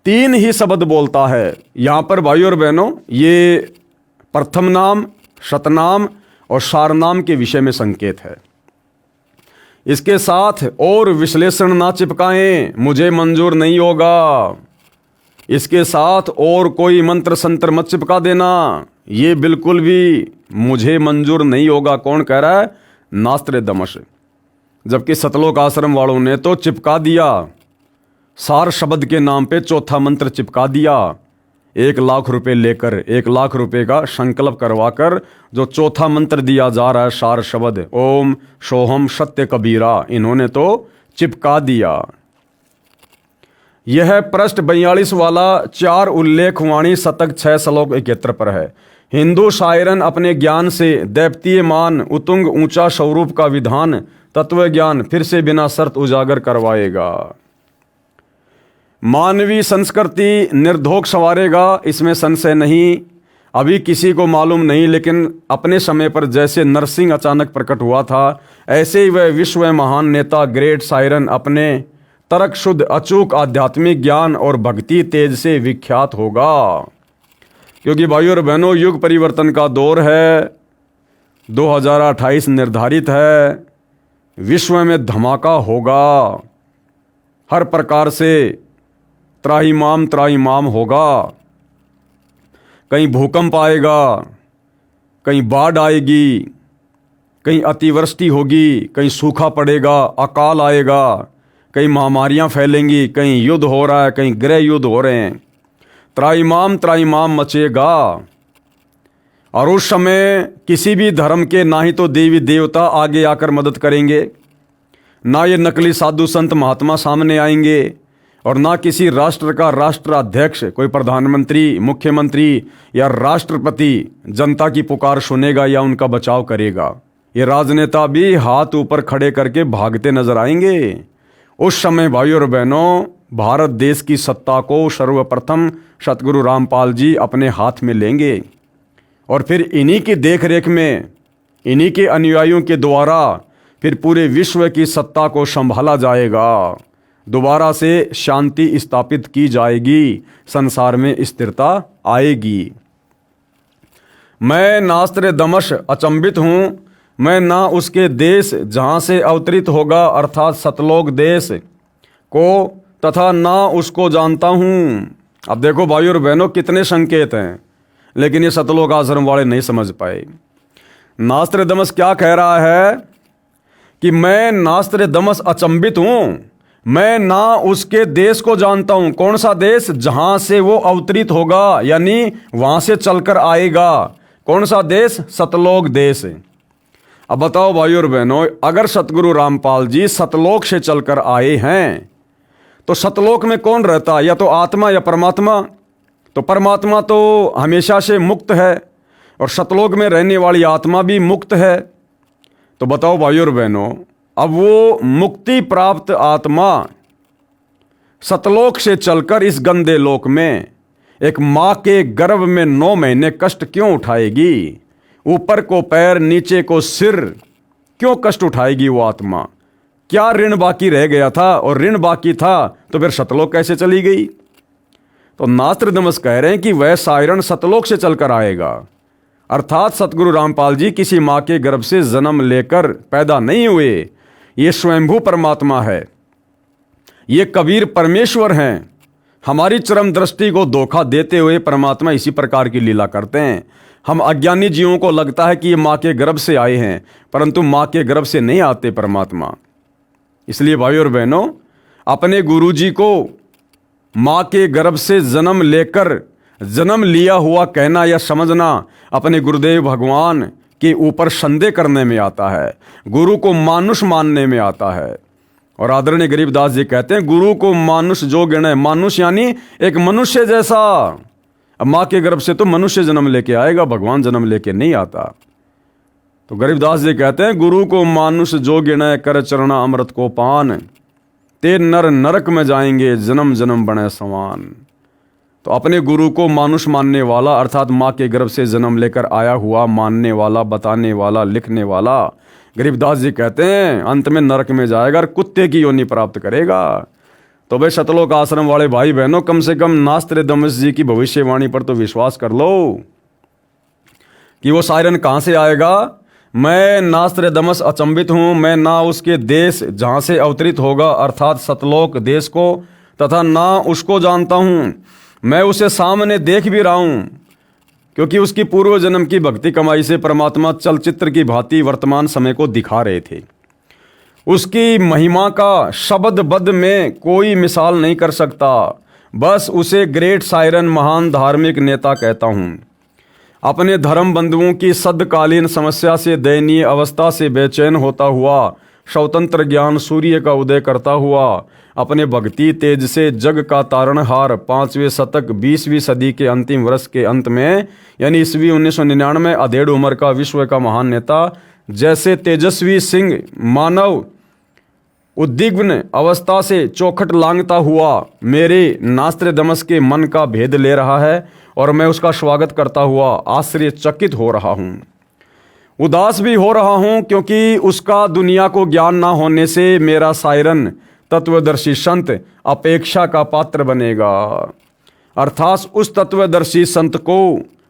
3 ही शब्द बोलता है। यहाँ पर भाइयों और बहनों, ये प्रथम नाम, शतनाम और सारनाम के विषय में संकेत है। इसके साथ और विश्लेषण ना चिपकाएं, मुझे मंजूर नहीं होगा। इसके साथ और कोई मंत्र संत्र मत चिपका देना, ये बिल्कुल भी मुझे मंजूर नहीं होगा। कौन कह रहा है? नास्त्रेदमस। जबकि सतलोक आश्रम वालों ने तो चिपका दिया, सार शब्द के नाम पे चौथा मंत्र चिपका दिया। 1 लाख रुपए लेकर 1 लाख रुपए का संकल्प करवाकर जो चौथा मंत्र दिया जा रहा है, सार शब्द ओम सोहम सत्य कबीरा, इन्होंने तो चिपका दिया। यह पृष्ठ 42 वाला 4 उल्लेख वाणी शतक 6 श्लोक 71 पर है। हिंदू शायरन अपने ज्ञान से दैप्तीयमान उतुंग ऊंचा स्वरूप का विधान तत्व ज्ञान फिर से बिना शर्त उजागर करवाएगा। मानवीय संस्कृति निर्धोक संवारेगा, इसमें संशय नहीं। अभी किसी को मालूम नहीं, लेकिन अपने समय पर जैसे नरसिंह अचानक प्रकट हुआ था, ऐसे ही वह विश्व महान नेता ग्रेट शायरन अपने तर्क शुद्ध अचूक आध्यात्मिक ज्ञान और भक्ति तेज से विख्यात होगा। क्योंकि भाइयों और बहनों, युग परिवर्तन का दौर है, 2028 निर्धारित है, विश्व में धमाका होगा, हर प्रकार से त्राहिमाम होगा। कहीं भूकंप आएगा, कहीं बाढ़ आएगी, कहीं अतिवृष्टि होगी, कहीं सूखा पड़ेगा, अकाल आएगा, कहीं महामारियां फैलेंगी, कहीं युद्ध हो रहा है, कहीं गृह युद्ध हो रहे हैं। त्राहिमाम मचेगा। और उस समय किसी भी धर्म के ना ही तो देवी देवता आगे आकर मदद करेंगे, ना ये नकली साधु संत महात्मा सामने आएंगे, और ना किसी राष्ट्र का राष्ट्राध्यक्ष, कोई प्रधानमंत्री, मुख्यमंत्री या राष्ट्रपति जनता की पुकार सुनेगा या उनका बचाव करेगा। ये राजनेता भी हाथ ऊपर खड़े करके भागते नजर आएंगे। उस समय भाइयों और बहनों, भारत देश की सत्ता को सर्वप्रथम सतगुरु रामपाल जी अपने हाथ में लेंगे और फिर इन्हीं की देखरेख में, इन्हीं के अनुयायियों के द्वारा फिर पूरे विश्व की सत्ता को संभाला जाएगा। दोबारा से शांति स्थापित की जाएगी, संसार में स्थिरता आएगी। मैं नास्त्रेदमस अचंभित हूँ, मैं ना उसके देश जहाँ से अवतरित होगा अर्थात सतलोक देश को तथा ना उसको जानता हूँ। अब देखो भाइयों और बहनों, कितने संकेत हैं, लेकिन ये सतलोक आश्रम वाले नहीं समझ पाए। नास्त्रेदमस क्या कह रहा है कि मैं नास्त्रेदमस अचंभित हूँ, मैं ना उसके देश को जानता हूँ। कौन सा देश? जहाँ से वो अवतरित होगा, यानी वहाँ से चलकर आएगा। कौन सा देश? सतलोक देश। अब बताओ भाइयों और बहनों, अगर सतगुरु रामपाल जी सतलोक से चलकर आए हैं तो सतलोक में कौन रहता है? या तो आत्मा या परमात्मा। तो परमात्मा तो हमेशा से मुक्त है और सतलोक में रहने वाली आत्मा भी मुक्त है। तो बताओ भाइयों और बहनों, अब वो मुक्ति प्राप्त आत्मा सतलोक से चलकर इस गंदे लोक में एक माँ के गर्भ में 9 महीने कष्ट क्यों उठाएगी? ऊपर को पैर, नीचे को सिर, क्यों कष्ट उठाएगी वो आत्मा? क्या ऋण बाकी रह गया था? और ऋण बाकी था तो फिर सतलोक कैसे चली गई? तो नास्त्रेदमस कह रहे हैं कि वह सायरन सतलोक से चलकर आएगा, अर्थात सतगुरु रामपाल जी किसी माँ के गर्भ से जन्म लेकर पैदा नहीं हुए। ये स्वयंभू परमात्मा है, ये कबीर परमेश्वर हैं। हमारी चरम दृष्टि को धोखा देते हुए परमात्मा इसी प्रकार की लीला करते हैं। हम अज्ञानी जीवों को लगता है कि ये माँ के गर्भ से आए हैं, परंतु माँ के गर्भ से नहीं आते परमात्मा। इसलिए भाइयों और बहनों, अपने गुरुजी को माँ के गर्भ से जन्म लेकर जन्म लिया हुआ कहना या समझना अपने गुरुदेव भगवान के ऊपर संदेह करने में आता है, गुरु को मानुष मानने में आता है। और आदरणीय गरीबदास जी कहते हैं, गुरु को मानुष जो गिने, मानुष यानी एक मनुष्य जैसा। अब माँ के गर्भ से तो मनुष्य जन्म लेके आएगा, भगवान जन्म लेके नहीं आता। तो गरीबदास जी कहते हैं, गुरु को मानुष जो गिने, कर चरणा अमृत को पान, ते नर नरक में जाएंगे, जन्म जन्म बने समान। तो अपने गुरु को मानुष मानने वाला अर्थात माँ के गर्भ से जन्म लेकर आया हुआ, मानने वाला, बताने वाला, लिखने वाला, गरीबदास जी कहते हैं अंत में नरक में जाएगा और कुत्ते की योनि प्राप्त करेगा। तो भाई सतलोक आश्रम वाले भाई बहनों, कम से कम नास्त्रदामस जी की भविष्यवाणी पर तो विश्वास कर लो कि वो सायरन कहाँ से आएगा। मैं नास्त्रदामस अचंभित हूँ, मैं ना उसके देश जहाँ से अवतरित होगा अर्थात सतलोक देश को, तथा ना उसको जानता हूँ। मैं उसे सामने देख भी रहा हूँ, क्योंकि उसकी पूर्व जन्म की भक्ति कमाई से परमात्मा चलचित्र की भांति वर्तमान समय को दिखा रहे थे। उसकी महिमा का शब्दबद्ध में कोई मिसाल नहीं कर सकता, बस उसे ग्रेट सायरन, महान धार्मिक नेता कहता हूँ। अपने धर्म बंधुओं की सदकालीन समस्या से, दयनीय अवस्था से बेचैन होता हुआ, स्वतंत्र ज्ञान सूर्य का उदय करता हुआ, अपने भक्ति तेज से जग का तारणहार, 5वें शतक 20वीं सदी के अंतिम वर्ष के अंत में यानी ईस्वी 1999, अधेड़ उम्र का विश्व का महान नेता, जैसे तेजस्वी सिंह मानव उद्विग्न अवस्था से चौखट लांघता हुआ मेरे नास्त्रदामस के मन का भेद ले रहा है, और मैं उसका स्वागत करता हुआ आश्चर्यचकित हो रहा हूँ। उदास भी हो रहा हूँ, क्योंकि उसका दुनिया को ज्ञान ना होने से मेरा सायरन तत्वदर्शी संत अपेक्षा का पात्र बनेगा। अर्थात उस तत्वदर्शी संत को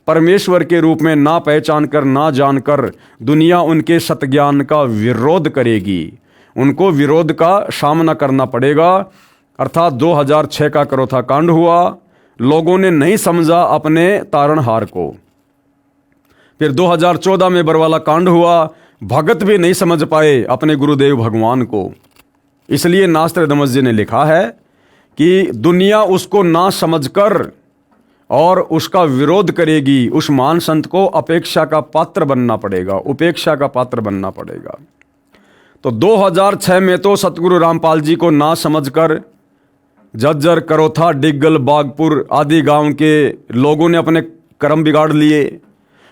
परमेश्वर के रूप में ना पहचान कर, ना जानकर दुनिया उनके सतज्ञान का विरोध करेगी, उनको विरोध का सामना करना पड़ेगा। अर्थात 2006 का करोथा कांड हुआ, लोगों ने नहीं समझा अपने तारणहार को। फिर 2014 में बरवाला कांड हुआ, भगत भी नहीं समझ पाए अपने गुरुदेव भगवान को। इसलिए नास्त्रदामस जी ने लिखा है कि दुनिया उसको ना समझकर और उसका विरोध करेगी, उस महान संत को अपेक्षा का पात्र बनना पड़ेगा, उपेक्षा का पात्र बनना पड़ेगा। तो 2006 में तो सतगुरु रामपाल जी को ना समझकर जज्जर, करोथा, डिग्गल, बागपुर आदि गांव के लोगों ने अपने कर्म बिगाड़ लिए,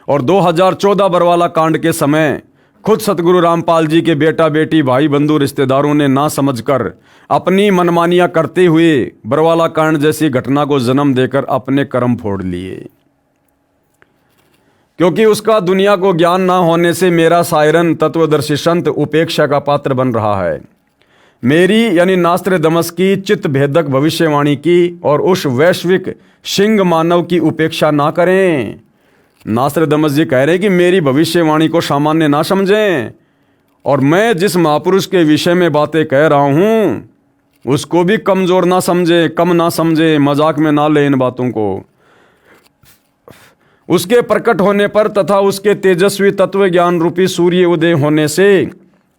और 2014 बरवाला कांड के समय खुद सतगुरु रामपाल जी के बेटा बेटी, भाई बंधु, रिश्तेदारों ने ना समझकर अपनी मनमानियां करते हुए बरवाला कांड जैसी घटना को जन्म देकर अपने कर्म फोड़ लिए। क्योंकि उसका दुनिया को ज्ञान ना होने से मेरा सायरन तत्वदर्शी संत उपेक्षा का पात्र बन रहा है। मेरी यानी नास्त्रदामस की चित्त भेदक भविष्यवाणी की और उस वैश्विक सिंह मानव की उपेक्षा ना करें। नास्त्रदामस जी कह रहे हैं कि मेरी भविष्यवाणी को सामान्य ना समझें, और मैं जिस महापुरुष के विषय में बातें कह रहा हूँ उसको भी कमजोर ना समझे, कम ना समझे, मजाक में ना ले इन बातों को। उसके प्रकट होने पर तथा उसके तेजस्वी तत्व ज्ञान रूपी सूर्य उदय होने से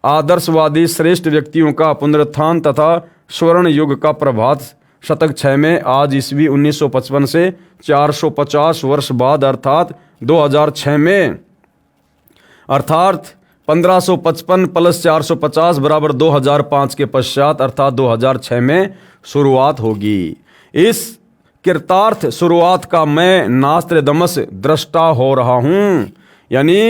आदर्शवादी श्रेष्ठ व्यक्तियों का पुनरुत्थान तथा स्वर्ण युग का प्रभात शतक 6 में आज ईस्वी 1955 से 450 वर्ष बाद अर्थात 2006 में, अर्थात 1555 प्लस 450 बराबर 2005 के पश्चात अर्थात 2006 में शुरुआत होगी। इस कृतार्थ शुरुआत का मैं नास्त्रदामस दृष्टा हो रहा हूँ। यानी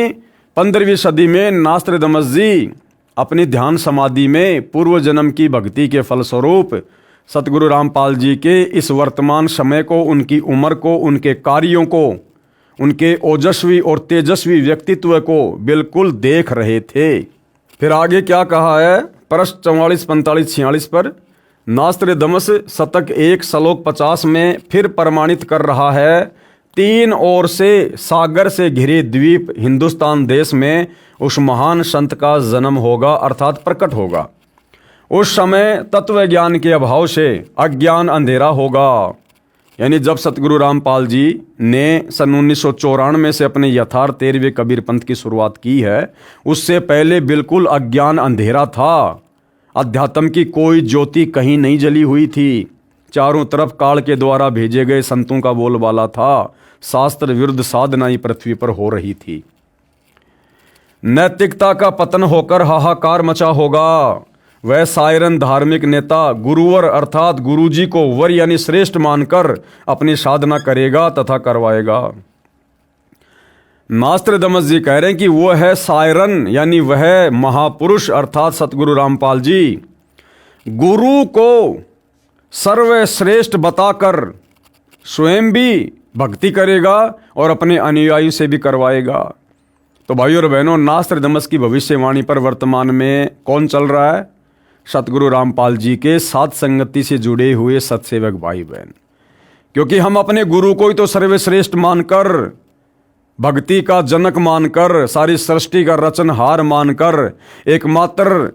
15वीं सदी में नास्त्रदामस जी अपनी ध्यान समाधि में पूर्व जन्म की भक्ति के फलस्वरूप सतगुरु रामपाल जी के इस वर्तमान समय को, उनकी उम्र को, उनके कार्यों को, उनके ओजस्वी और तेजस्वी व्यक्तित्व को बिल्कुल देख रहे थे। फिर आगे क्या कहा है पृष्ठ 44, 45, 46 पर, नास्त्रदामस शतक 1 श्लोक 50 में फिर प्रमाणित कर रहा है, 3 ओर से सागर से घिरे द्वीप हिंदुस्तान देश में उस महान संत का जन्म होगा अर्थात प्रकट होगा। उस समय तत्व ज्ञान के अभाव से अज्ञान अंधेरा होगा। यानी जब सतगुरु रामपाल जी ने सन 1994 से अपने यथार्थ 13वें कबीर पंथ की शुरुआत की है, उससे पहले बिल्कुल अज्ञान अंधेरा था। अध्यात्म की कोई ज्योति कहीं नहीं जली हुई थी। चारों तरफ काल के द्वारा भेजे गए संतों का बोलबाला था। शास्त्र विरुद्ध साधना ही पृथ्वी पर हो रही थी। नैतिकता का पतन होकर हाहाकार मचा होगा। वह सायरन धार्मिक नेता गुरुवर अर्थात गुरुजी को वर यानी श्रेष्ठ मानकर अपनी साधना करेगा तथा करवाएगा। नास्त्रदमस जी कह रहे हैं कि वो है सायरन यानी वह महापुरुष अर्थात सतगुरु रामपाल जी गुरु को सर्वश्रेष्ठ बताकर स्वयं भी भक्ति करेगा और अपने अनुयायी से भी करवाएगा। तो भाइयों और बहनों, नास्त्रदमस की भविष्यवाणी पर वर्तमान में कौन चल रहा है? सतगुरु रामपाल जी के साथ संगति से जुड़े हुए सत्सेवक भाई बहन। क्योंकि हम अपने गुरु को ही तो सर्वश्रेष्ठ मानकर, भक्ति का जनक मानकर, सारी सृष्टि का रचनहार मानकर, एकमात्र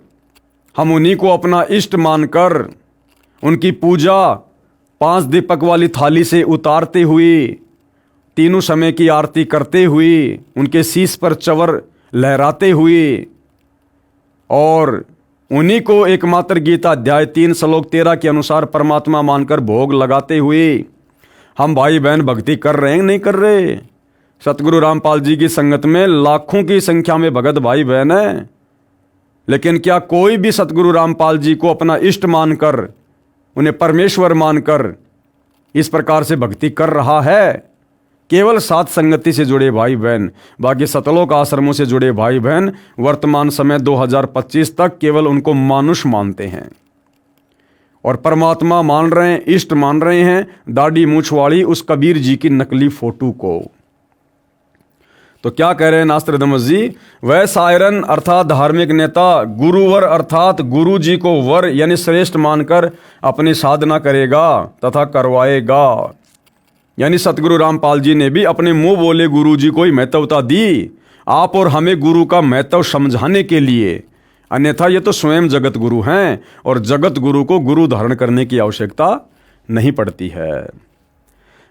हम उन्हीं को अपना इष्ट मानकर उनकी पूजा 5 दीपक वाली थाली से उतारते हुए, तीनों समय की आरती करते हुए, उनके शीश पर चवर लहराते हुए और उन्हीं को एकमात्र गीता अध्याय 3 श्लोक 13 के अनुसार परमात्मा मानकर भोग लगाते हुए हम भाई बहन भक्ति कर रहे हैं नहीं कर रहे? सतगुरु रामपाल जी की संगत में लाखों की संख्या में भगत भाई बहन है, लेकिन क्या कोई भी सतगुरु रामपाल जी को अपना इष्ट मानकर, उन्हें परमेश्वर मानकर इस प्रकार से भक्ति कर रहा है? केवल साथ संगति से जुड़े भाई बहन, बाकी सतलोक आश्रमों से जुड़े भाई बहन वर्तमान समय 2025 तक केवल उनको मानुष मानते हैं और परमात्मा मान रहे हैं, इष्ट मान रहे हैं दाढ़ी मूंछ वाली उस कबीर जी की नकली फोटो को। तो क्या कह रहे हैं नास्त्रदमस जी? वह सायरन अर्थात धार्मिक नेता गुरुवर अर्थात गुरु जी को वर यानी श्रेष्ठ मानकर अपनी साधना करेगा तथा करवाएगा। यानी सतगुरु रामपाल जी ने भी अपने मुंह बोले गुरु जी को ही महत्वता दी, आप और हमें गुरु का महत्व समझाने के लिए। अन्यथा ये तो स्वयं जगत गुरु हैं और जगत गुरु को गुरु धारण करने की आवश्यकता नहीं पड़ती है।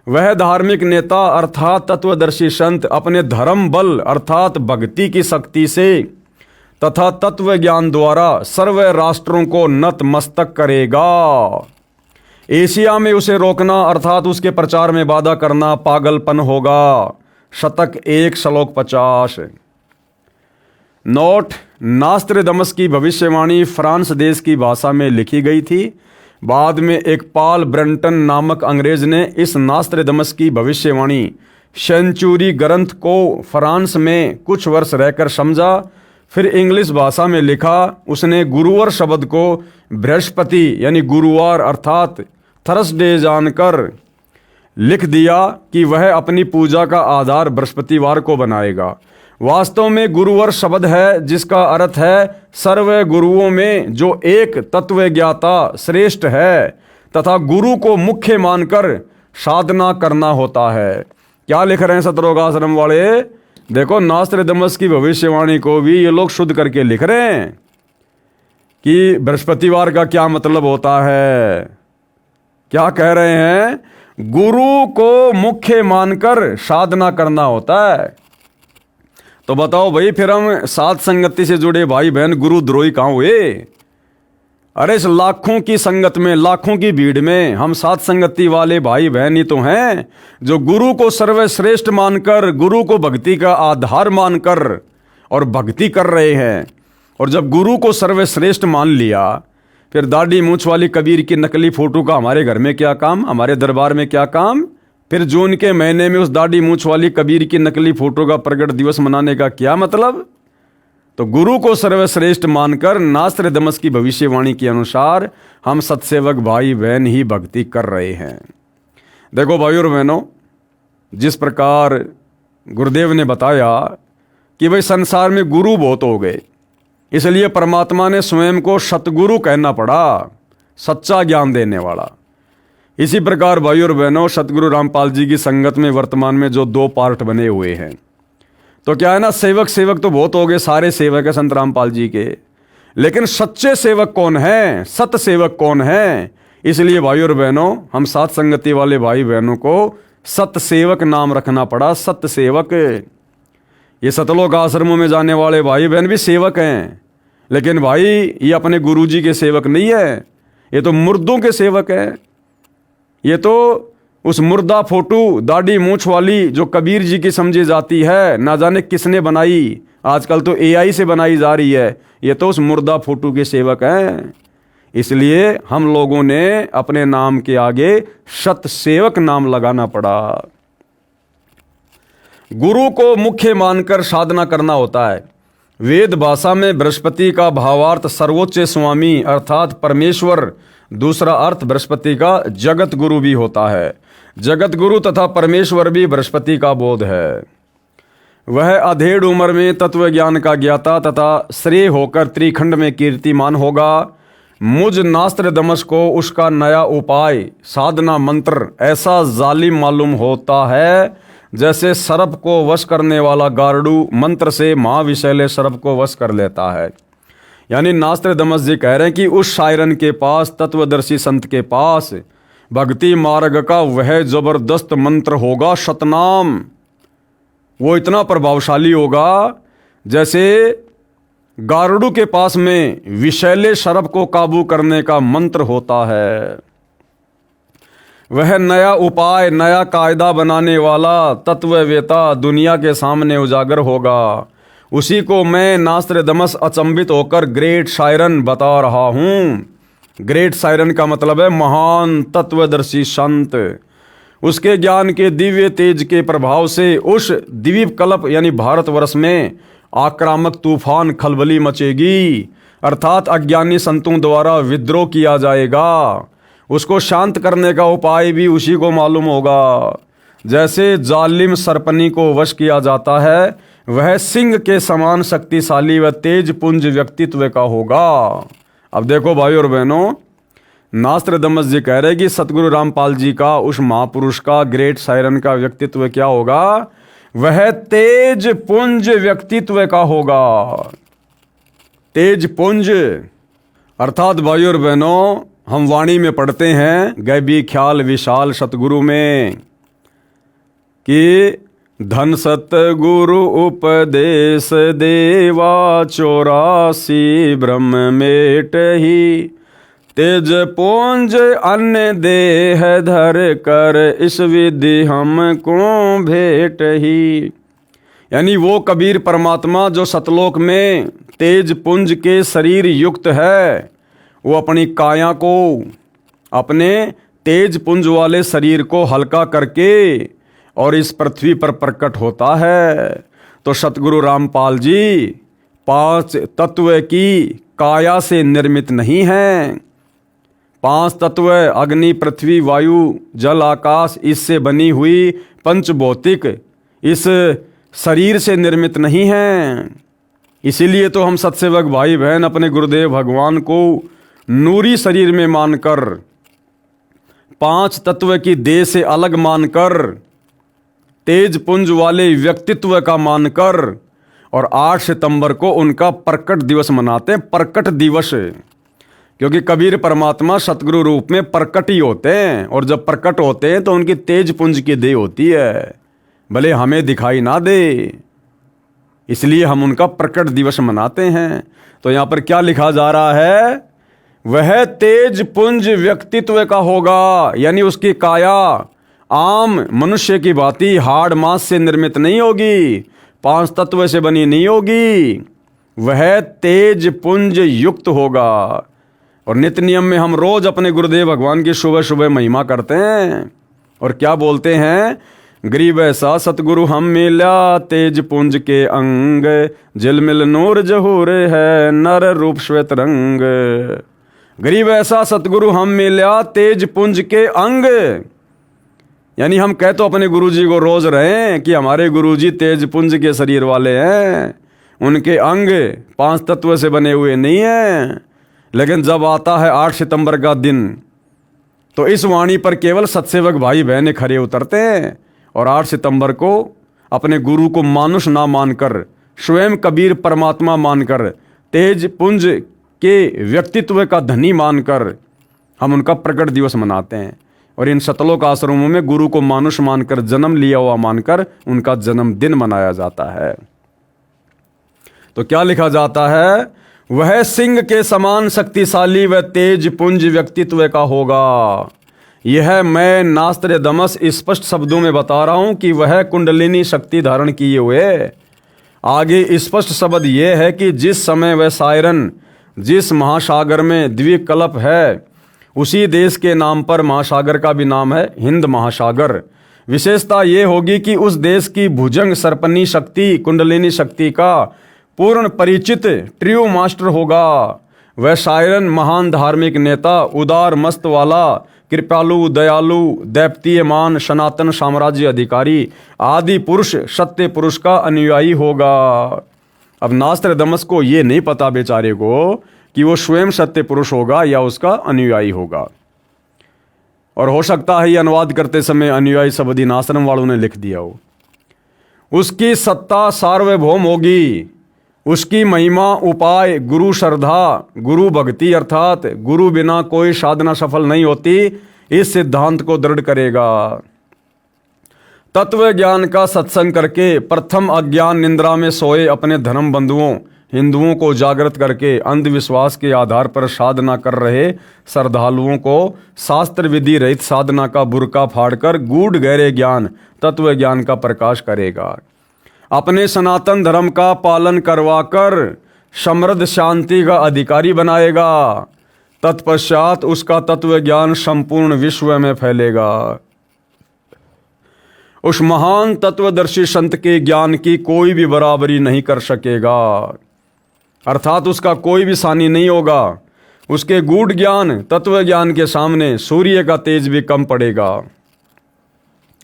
वह धार्मिक नेता अर्थात तत्वदर्शी संत अपने धर्म बल अर्थात भक्ति की शक्ति से तथा तत्व ज्ञान द्वारा सर्व राष्ट्रों को नतमस्तक करेगा। एशिया में उसे रोकना अर्थात उसके प्रचार में बाधा करना पागलपन होगा। शतक 1 श्लोक 50। नोट: नास्त्रदमस की भविष्यवाणी फ्रांस देश की भाषा में लिखी गई थी। बाद में एक पॉल ब्रंटन नामक अंग्रेज ने इस नास्त्रदमस की भविष्यवाणी सेंचुरी ग्रंथ को फ्रांस में कुछ वर्ष रहकर समझा, फिर इंग्लिश भाषा में लिखा। उसने गुरुवार शब्द को बृहस्पति यानी गुरुवार अर्थात थर्सडे जानकर लिख दिया कि वह अपनी पूजा का आधार बृहस्पतिवार को बनाएगा। वास्तव में गुरुवार शब्द है जिसका अर्थ है सर्व गुरुओं में जो एक तत्वज्ञाता श्रेष्ठ है तथा गुरु को मुख्य मानकर साधना करना होता है। क्या लिख रहे हैं सतलोक आश्रम वाले? देखो, नास्त्रदमस की भविष्यवाणी को भी ये लोग शुद्ध करके लिख रहे हैं कि बृहस्पतिवार का क्या मतलब होता है। क्या कह रहे हैं? गुरु को मुख्य मानकर साधना करना होता है। तो बताओ भाई, फिर हम साथ संगति से जुड़े भाई बहन गुरु द्रोही कहाँ हुए? अरे इस लाखों की संगत में, लाखों की भीड़ में हम साथ संगति वाले भाई बहन ही तो हैं जो गुरु को सर्वश्रेष्ठ मानकर, गुरु को भक्ति का आधार मानकर और भक्ति कर रहे हैं। और जब गुरु को सर्वश्रेष्ठ मान लिया, फिर दाढ़ी मूंछ वाली कबीर की नकली फोटो का हमारे घर में क्या काम, हमारे दरबार में क्या काम? फिर जून के महीने में उस दाढ़ी मूंछ वाली कबीर की नकली फोटो का प्रगट दिवस मनाने का क्या मतलब? तो गुरु को सर्वश्रेष्ठ मानकर नास्त्रदमस की भविष्यवाणी के अनुसार हम सत्सेवक भाई बहन ही भक्ति कर रहे हैं। देखो भाइयों और बहनों, जिस प्रकार गुरुदेव ने बताया कि भाई संसार में गुरु बहुत हो गए, इसलिए परमात्मा ने स्वयं को सतगुरु कहना पड़ा, सच्चा ज्ञान देने वाला। इसी प्रकार भाइयों और बहनों, सतगुरु रामपाल जी की संगत में वर्तमान में जो 2 पार्ट बने हुए हैं, तो क्या है ना, सेवक तो बहुत हो गए, सारे सेवक है संत रामपाल जी के, लेकिन सच्चे सेवक कौन है, सत सेवक कौन है? इसलिए भाइयों और बहनों, हम साथ संगति वाले भाई बहनों को सत सेवक नाम रखना पड़ा। सत सेवक। ये सतलोक आश्रमों में जाने वाले भाई बहन भी सेवक हैं, लेकिन भाई ये अपने गुरुजी के सेवक नहीं है, ये तो मुर्दों के सेवक हैं। ये तो उस मुर्दा फोटो दाढ़ी मूछ वाली जो कबीर जी की समझी जाती है, ना जाने किसने बनाई, आजकल तो एआई से बनाई जा रही है, ये तो उस मुर्दा फोटो के सेवक हैं। इसलिए हम लोगों ने अपने नाम के आगे सत सेवक नाम लगाना पड़ा। गुरु को मुख्य मानकर साधना करना होता है। वेद भाषा में बृहस्पति का भावार्थ सर्वोच्च स्वामी अर्थात परमेश्वर, दूसरा अर्थ बृहस्पति का जगत गुरु भी होता है। जगत गुरु तथा परमेश्वर भी बृहस्पति का बोध है। वह अधेड़ उम्र में तत्व ज्ञान का ज्ञाता तथा श्रेय होकर त्रिखंड में कीर्तिमान होगा। मुझ नास्त्र दमस को उसका नया उपाय साधना मंत्र ऐसा जालिम मालूम होता है जैसे सर्प को वश करने वाला गारुड़ मंत्र से महाविशैले सर्प को वश कर लेता है। यानी नास्त्र दमस जी कह रहे हैं कि उस शायरन के पास, तत्वदर्शी संत के पास भक्ति मार्ग का वह जबरदस्त मंत्र होगा सतनाम। वो इतना प्रभावशाली होगा जैसे गारुड़ के पास में विशैले सर्प को काबू करने का मंत्र होता है। वह नया उपाय, नया कायदा बनाने वाला तत्ववेता दुनिया के सामने उजागर होगा। उसी को मैं नास्त्र दमस अचंभित होकर ग्रेट शायरन बता रहा हूँ। ग्रेट शायरन का मतलब है महान तत्वदर्शी संत। उसके ज्ञान के दिव्य तेज के प्रभाव से उस द्वीप कल्प यानी भारतवर्ष में आक्रामक तूफान खलबली मचेगी, अर्थात अज्ञानी संतों द्वारा विद्रोह किया जाएगा। उसको शांत करने का उपाय भी उसी को मालूम होगा। जैसे जालिम सरपनी को वश किया जाता है, वह सिंह के समान शक्तिशाली व तेज पुंज व्यक्तित्व का होगा। अब देखो भाई और बहनों, नास्त्र दमस जी कह रहे कि सतगुरु रामपाल जी का, उस महापुरुष का, ग्रेट शायरन का व्यक्तित्व क्या होगा? वह तेज पुंज व्यक्तित्व का होगा। तेज पुंज अर्थात भाई और बहनों, हम वाणी में पढ़ते हैं गैबी ख्याल विशाल सतगुरु में कि धन सतगुरु उपदेश देवा 84 ब्रह्म मेट ही तेज पुंज अन्य देह धर कर इस विधि हमको भेट ही। यानी वो कबीर परमात्मा जो सतलोक में तेज पुंज के शरीर युक्त है, वो अपनी काया को, अपने तेज पुंज वाले शरीर को हल्का करके और इस पृथ्वी पर प्रकट होता है। तो सतगुरु रामपाल जी 5 तत्व की काया से निर्मित नहीं हैं। 5 तत्व अग्नि पृथ्वी वायु जल आकाश इससे बनी हुई पंचभौतिक इस शरीर से निर्मित नहीं हैं। इसीलिए तो हम सत्सेवक भाई बहन अपने गुरुदेव भगवान को नूरी शरीर में मानकर, 5 तत्व की देह से अलग मानकर, तेज पुंज वाले व्यक्तित्व का मानकर और 8 सितंबर को उनका प्रकट दिवस मनाते हैं। प्रकट दिवस, क्योंकि कबीर परमात्मा सतगुरु रूप में प्रकट ही होते हैं, और जब प्रकट होते हैं तो उनकी तेज पुंज की देह होती है, भले हमें दिखाई ना दे। इसलिए हम उनका प्रकट दिवस मनाते हैं। तो यहाँ पर क्या लिखा जा रहा है? वह तेज पुंज व्यक्तित्व का होगा, यानी उसकी काया आम मनुष्य की भांति हाड़ मांस से निर्मित नहीं होगी, 5 तत्व से बनी नहीं होगी। वह तेज पुंज युक्त होगा। और नित्य नियम में हम रोज अपने गुरुदेव भगवान की सुबह सुबह महिमा करते हैं और क्या बोलते हैं? गरीब ऐसा सतगुरु हम मिला तेज पुंज के अंग, झिलमिल नूर जहूर है नर रूप श्वेत रंग। गरीब ऐसा सतगुरु हम मिला तेज पुंज के अंग, यानी हम कह तो अपने गुरुजी को रोज रहे हैं कि हमारे गुरुजी तेज पुंज के शरीर वाले हैं, उनके अंग 5 तत्व से बने हुए नहीं हैं। लेकिन जब आता है 8 सितंबर का दिन, तो इस वाणी पर केवल सत्सेवक भाई बहने खड़े उतरते हैं और 8 सितंबर को अपने गुरु को मानुष ना मानकर, स्वयं कबीर परमात्मा मानकर, तेज पुंज के व्यक्तित्व का धनी मानकर हम उनका प्रकट दिवस मनाते हैं। और इन सतलोक आश्रमों में गुरु को मानुष मानकर, जन्म लिया हुआ मानकर उनका जन्मदिन मनाया जाता है। तो क्या लिखा जाता है? वह सिंह के समान शक्तिशाली व तेज पुंज व्यक्तित्व का होगा। यह मैं नास्त्रेदमस स्पष्ट शब्दों में बता रहा हूं कि वह कुंडलिनी शक्ति धारण किए हुए। आगे स्पष्ट शब्द यह है कि जिस समय वह सायरन जिस महासागर में द्विकल्प है, उसी देश के नाम पर महासागर का भी नाम है हिंद महासागर। विशेषता ये होगी कि उस देश की भुजंग सर्पनी शक्ति कुंडलिनी शक्ति का पूर्ण परिचित ट्रियो मास्टर होगा। वह सायरन महान धार्मिक नेता, उदार मस्त वाला, कृपालु, दयालु, दैप्तीयमान, सनातन साम्राज्य अधिकारी, आदि पुरुष, सत्य पुरुष का अनुयायी होगा। अब नास्त्रेदमस को ये नहीं पता बेचारे को कि वो स्वयं सत्य पुरुष होगा या उसका अनुयायी होगा। और हो सकता है ये अनुवाद करते समय अनुयायी शब्द इन आश्रम वालों ने लिख दिया हो। उसकी सत्ता सार्वभौम होगी, उसकी महिमा उपाय गुरु श्रद्धा, गुरु भक्ति अर्थात गुरु बिना कोई साधना सफल नहीं होती, इस सिद्धांत को दृढ़ करेगा। तत्व ज्ञान का सत्संग करके प्रथम अज्ञान निंद्रा में सोए अपने धर्म बंधुओं हिंदुओं को जागृत करके अंधविश्वास के आधार पर साधना कर रहे श्रद्धालुओं को शास्त्र विधि रहित साधना का बुर्का फाड़कर गूढ़ गहरे ज्ञान तत्व ज्ञान का प्रकाश करेगा। अपने सनातन धर्म का पालन करवाकर समृद्ध शांति का अधिकारी बनाएगा। तत्पश्चात उसका तत्व ज्ञान संपूर्ण विश्व में फैलेगा। उस महान तत्वदर्शी संत के ज्ञान की कोई भी बराबरी नहीं कर सकेगा, अर्थात उसका कोई भी सानी नहीं होगा। उसके गूढ़ ज्ञान तत्व ज्ञान के सामने सूर्य का तेज भी कम पड़ेगा।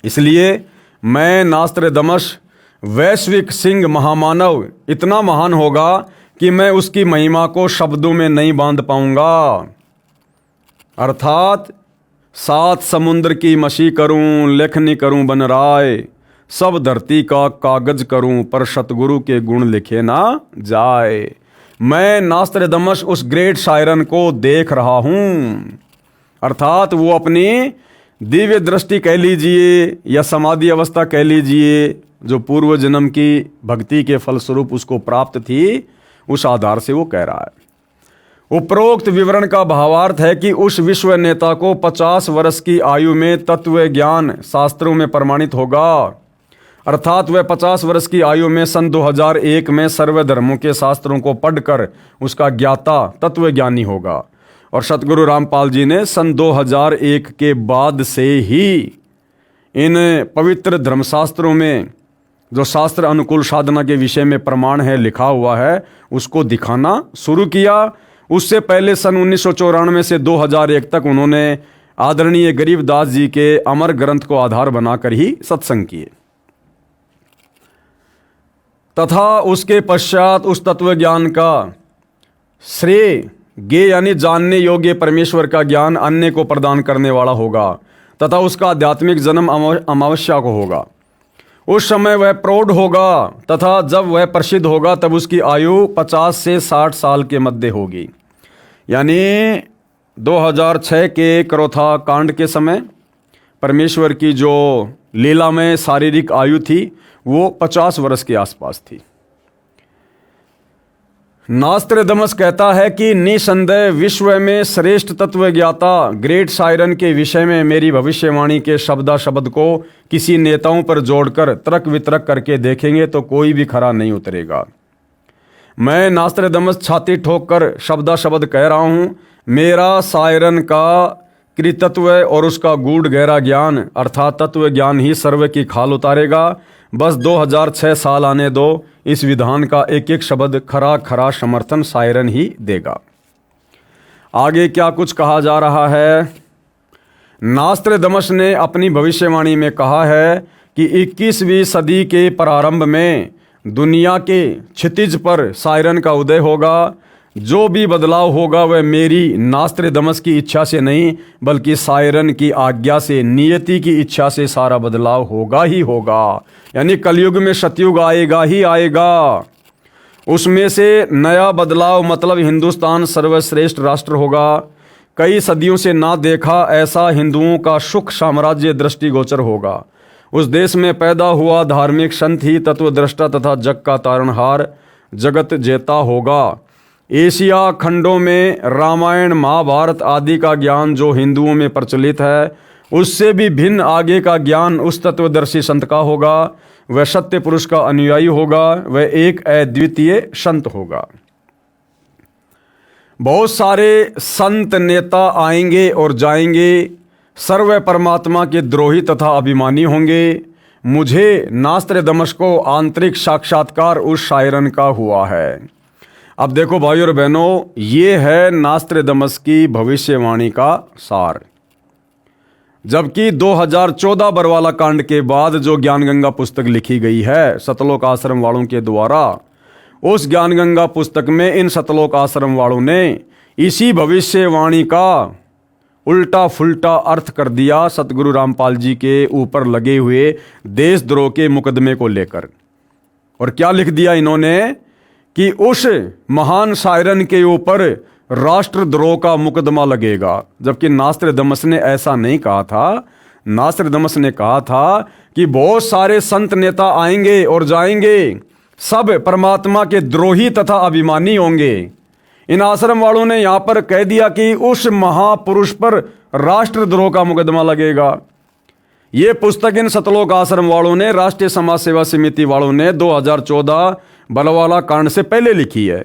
इसलिए मैं नास्त्रेदमस वैश्विक सिंह महामानव इतना महान होगा कि मैं उसकी महिमा को शब्दों में नहीं बांध पाऊंगा। अर्थात 7 समुद्र की मशी करूं, लेखनी करूं बन राय, सब धरती का कागज करूं, पर सतगुरु के गुण लिखे ना जाए। मैं नास्त्रेदमस उस ग्रेट सायरन को देख रहा हूं, अर्थात वो अपनी दिव्य दृष्टि कह लीजिए या समाधि अवस्था कह लीजिए, जो पूर्व जन्म की भक्ति के फलस्वरूप उसको प्राप्त थी, उस आधार से वो कह रहा है। उपरोक्त विवरण का भावार्थ है कि उस विश्व नेता को 50 वर्ष की आयु में तत्व ज्ञान शास्त्रों में प्रमाणित होगा, अर्थात वह 50 वर्ष की आयु में सन 2001 में सर्वधर्मों के शास्त्रों को पढ़कर उसका ज्ञाता तत्व ज्ञानी होगा। और सतगुरु रामपाल जी ने सन 2001 के बाद से ही इन पवित्र धर्मशास्त्रों में जो शास्त्र अनुकूल साधना के विषय में प्रमाण है लिखा हुआ है, उसको दिखाना शुरू किया। उससे पहले सन 1994 से 2001 तक उन्होंने आदरणीय गरीबदास जी के अमर ग्रंथ को आधार बनाकर ही सत्संग किए, तथा उसके पश्चात उस तत्व ज्ञान का श्रेय गे यानी जानने योग्य परमेश्वर का ज्ञान अन्य को प्रदान करने वाला होगा, तथा उसका आध्यात्मिक जन्म अमावस्या को होगा। उस समय वह प्रौढ़ होगा, तथा जब वह प्रसिद्ध होगा तब उसकी आयु 50 से 60 साल के मध्य होगी। यानी 2006 के करोथा कांड के समय परमेश्वर की जो लीला में शारीरिक आयु थी वो 50 वर्ष के आसपास थी। नास्त्रेदमस कहता है कि निसंदेह विश्व में श्रेष्ठ तत्वज्ञाता ग्रेट सायरन के विषय में मेरी भविष्यवाणी के शब्दा शब्द को किसी नेताओं पर जोड़कर तर्क वितर्क करके देखेंगे तो कोई भी खरा नहीं उतरेगा। मैं नास्त्रेदमस छाती ठोक कर शब्दा शब्द कह रहा हूं, मेरा सायरन का कृतत्व और उसका गूढ़ गहरा ज्ञान अर्थात तत्व ज्ञान ही सर्व की खाल उतारेगा। बस 2006 साल आने दो, इस विधान का एक एक शब्द खरा खरा समर्थन सायरन ही देगा। आगे क्या कुछ कहा जा रहा है। नास्त्रेदमस ने अपनी भविष्यवाणी में कहा है कि 21वीं सदी के प्रारंभ में दुनिया के क्षितिज पर सायरन का उदय होगा। जो भी बदलाव होगा वह मेरी नास्त्रेदमस की इच्छा से नहीं बल्कि सायरन की आज्ञा से, नियति की इच्छा से सारा बदलाव होगा ही होगा। यानी कलयुग में सतयुग आएगा ही आएगा। उसमें से नया बदलाव मतलब हिंदुस्तान सर्वश्रेष्ठ राष्ट्र होगा। कई सदियों से ना देखा ऐसा हिंदुओं का सुख साम्राज्य दृष्टिगोचर होगा। उस देश में पैदा हुआ धार्मिक संत ही तत्वद्रष्टा तथा जग का तारणहार जगत जेता होगा। एशिया खंडों में रामायण महाभारत आदि का ज्ञान जो हिंदुओं में प्रचलित है उससे भी भिन्न आगे का ज्ञान उस तत्वदर्शी संत का होगा। वह सत्य पुरुष का अनुयायी होगा, वह एक अद्वितीय संत होगा। बहुत सारे संत नेता आएंगे और जाएंगे, सर्व परमात्मा के द्रोही तथा अभिमानी होंगे। मुझे नास्त्रदमस को आंतरिक साक्षात्कार उस शायरन का हुआ है। अब देखो भाई और बहनों, ये है नास्त्रदमस की भविष्यवाणी का सार। जबकि 2014 बरवाला कांड के बाद जो ज्ञानगंगा पुस्तक लिखी गई है सतलोक आश्रम वालों के द्वारा, उस ज्ञानगंगा पुस्तक में इन सतलोक आश्रम वालों ने इसी भविष्यवाणी का उल्टा फुल्टा अर्थ कर दिया सतगुरु रामपाल जी के ऊपर लगे हुए देशद्रोह के मुकदमे को लेकर। और क्या लिख दिया इन्होंने कि उस महान शायरन के ऊपर राष्ट्रद्रोह का मुकदमा लगेगा, जबकि नास्त्रदमस ने ऐसा नहीं कहा था। नास्त्रदमस ने कहा था कि बहुत सारे संत नेता आएंगे और जाएंगे, सब परमात्मा के द्रोही तथा अभिमानी होंगे। इन आश्रम वालों ने यहां पर कह दिया कि उस महापुरुष पर राष्ट्रद्रोह का मुकदमा लगेगा। ये पुस्तक इन सतलोक आश्रम वालों ने, राष्ट्रीय समाज सेवा समिति वालों ने 2014 बलवाला कांड से पहले लिखी है।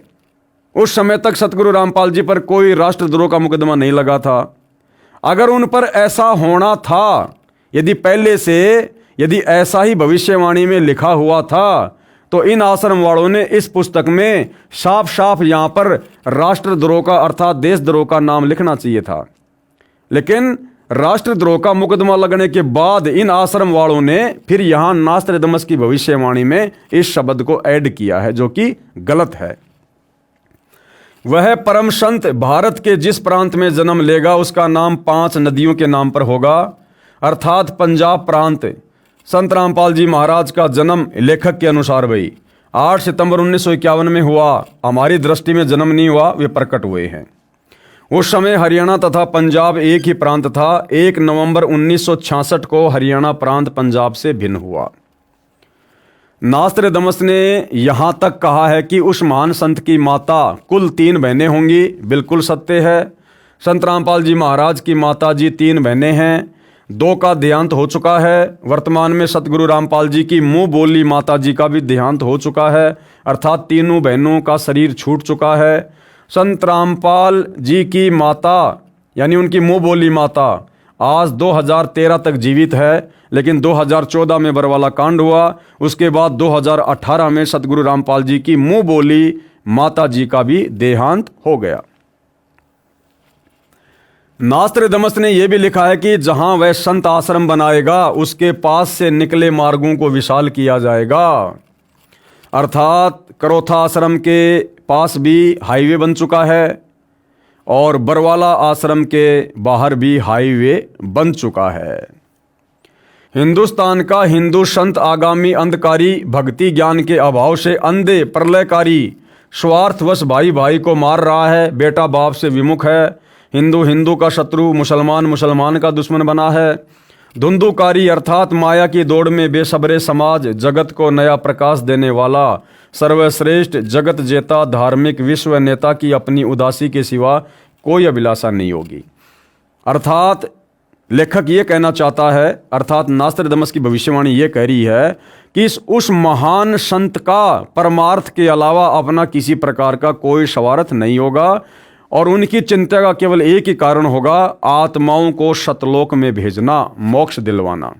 उस समय तक सतगुरु रामपाल जी पर कोई राष्ट्रद्रोह का मुकदमा नहीं लगा था। अगर उन पर ऐसा होना था, यदि पहले से यदि ऐसा ही भविष्यवाणी में लिखा हुआ था, तो इन आश्रम वालों ने इस पुस्तक में साफ साफ यहां पर राष्ट्रद्रोह का अर्थात देशद्रोह का नाम लिखना चाहिए था। लेकिन राष्ट्रद्रोह का मुकदमा लगने के बाद इन आश्रम वालों ने फिर यहां नास्त्रदमस की भविष्यवाणी में इस शब्द को ऐड किया है, जो कि गलत है। वह परम संत भारत के जिस प्रांत में जन्म लेगा उसका नाम 5 नदियों के नाम पर होगा, अर्थात पंजाब प्रांत। संत रामपाल जी महाराज का जन्म लेखक के अनुसार भाई 8 सितंबर 1951 में हुआ। हमारी दृष्टि में जन्म नहीं हुआ, वे प्रकट हुए हैं। उस समय हरियाणा तथा पंजाब एक ही प्रांत था। 1 नवंबर 1966 को हरियाणा प्रांत पंजाब से भिन्न हुआ। नास्त्रदमस ने यहां तक कहा है कि उस महान संत की माता कुल 3 बहनें होंगी। बिल्कुल सत्य है। संत रामपाल जी महाराज की माता जी 3 बहनें हैं। 2 का देहांत हो चुका है। वर्तमान में सतगुरु रामपाल जी की मुंह बोली माता जी का भी देहांत हो चुका है, अर्थात तीनों बहनों का शरीर छूट चुका है। संत रामपाल जी की माता यानी उनकी मुंह बोली माता आज 2013 तक जीवित है, लेकिन 2014 में बरवाला कांड हुआ। उसके बाद 2018 में सतगुरु रामपाल जी की मुंह बोली माता जी का भी देहांत हो गया। नास्त्रदमस ने यह भी लिखा है कि जहां वह संत आश्रम बनाएगा उसके पास से निकले मार्गों को विशाल किया जाएगा, अर्थात करोथा आश्रम के पास भी हाईवे बन चुका है और बरवाला आश्रम के बाहर भी हाईवे बन चुका है। हिंदुस्तान का हिंदू संत आगामी अंधकारी भक्ति ज्ञान के अभाव से अंधे प्रलयकारी स्वार्थवश भाई भाई को मार रहा है। बेटा बाप से विमुख है। हिंदू हिंदू का शत्रु, मुसलमान मुसलमान का दुश्मन बना है। धुंधुकारी अर्थात माया की दौड़ में बेसब्रे समाज जगत को नया प्रकाश देने वाला सर्वश्रेष्ठ जगत जेता धार्मिक विश्व नेता की अपनी उदासी के सिवा कोई अभिलाषा नहीं होगी। अर्थात लेखक ये कहना चाहता है, अर्थात नास्त्रदमस की भविष्यवाणी ये कह रही है कि उस महान संत का परमार्थ के अलावा अपना किसी प्रकार का कोई स्वार्थ नहीं होगा और उनकी चिंता का केवल एक ही कारण होगा, आत्माओं को सतलोक में भेजना, मोक्ष दिलवाना।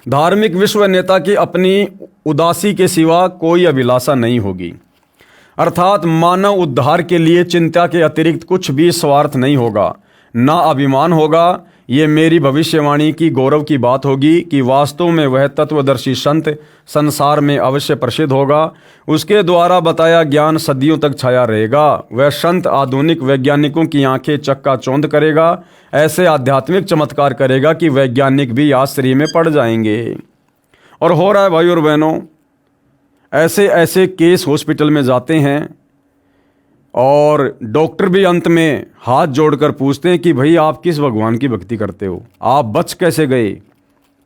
धार्मिक विश्व नेता की अपनी उदासी के सिवा कोई अभिलाषा नहीं होगी, अर्थात मानव उद्धार के लिए चिंता के अतिरिक्त कुछ भी स्वार्थ नहीं होगा, ना अभिमान होगा। ये मेरी भविष्यवाणी की गौरव की बात होगी कि वास्तव में वह तत्वदर्शी संत संसार में अवश्य प्रसिद्ध होगा। उसके द्वारा बताया ज्ञान सदियों तक छाया रहेगा। वह संत आधुनिक वैज्ञानिकों की आंखें चक्काचौंध करेगा, ऐसे आध्यात्मिक चमत्कार करेगा कि वैज्ञानिक भी आश्चर्य में पड़ जाएंगे। और हो रहा है भाई और बहनों, ऐसे ऐसे केस हॉस्पिटल में जाते हैं और डॉक्टर भी अंत में हाथ जोड़कर पूछते हैं कि भाई आप किस भगवान की भक्ति करते हो, आप बच कैसे गए।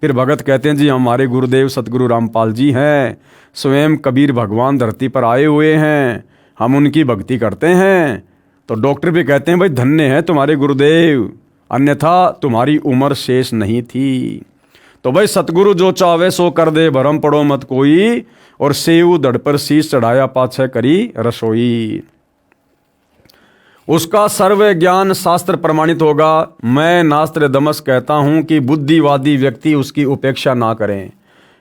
फिर भगत कहते हैं जी हमारे गुरुदेव सतगुरु रामपाल जी हैं, स्वयं कबीर भगवान धरती पर आए हुए हैं, हम उनकी भक्ति करते हैं। तो डॉक्टर भी कहते हैं भाई धन्य है तुम्हारे गुरुदेव, अन्यथा तुम्हारी उम्र शेष नहीं थी। तो भाई सतगुरु जो चावे सो कर दे, भरम पड़ो मत कोई, और सेऊ धड़ पर शीश चढ़ाया पाछे करी रसोई। उसका सर्व ज्ञान शास्त्र प्रमाणित होगा। मैं नास्त्रदमस कहता हूं कि बुद्धिवादी व्यक्ति उसकी उपेक्षा ना करें,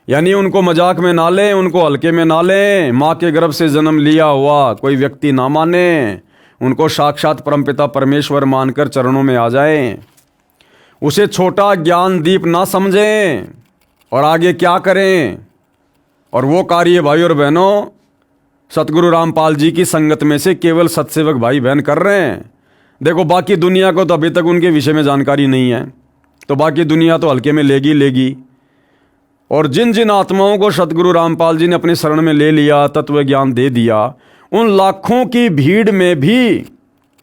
यानी उनको मजाक में ना लें, उनको हल्के में ना लें। माँ के गर्भ से जन्म लिया हुआ कोई व्यक्ति ना माने, उनको साक्षात परमपिता परमेश्वर मानकर चरणों में आ जाएं। उसे छोटा ज्ञान दीप ना समझें और आगे क्या करें। और वो कार्य भाई और बहनों सतगुरु रामपाल जी की संगत में से केवल सत्सेवक भाई बहन कर रहे हैं। देखो बाकी दुनिया को तो अभी तक उनके विषय में जानकारी नहीं है, तो बाकी दुनिया तो हल्के में लेगी। और जिन जिन आत्माओं को सतगुरु रामपाल जी ने अपने शरण में ले लिया, तत्व ज्ञान दे दिया, उन लाखों की भीड़ में भी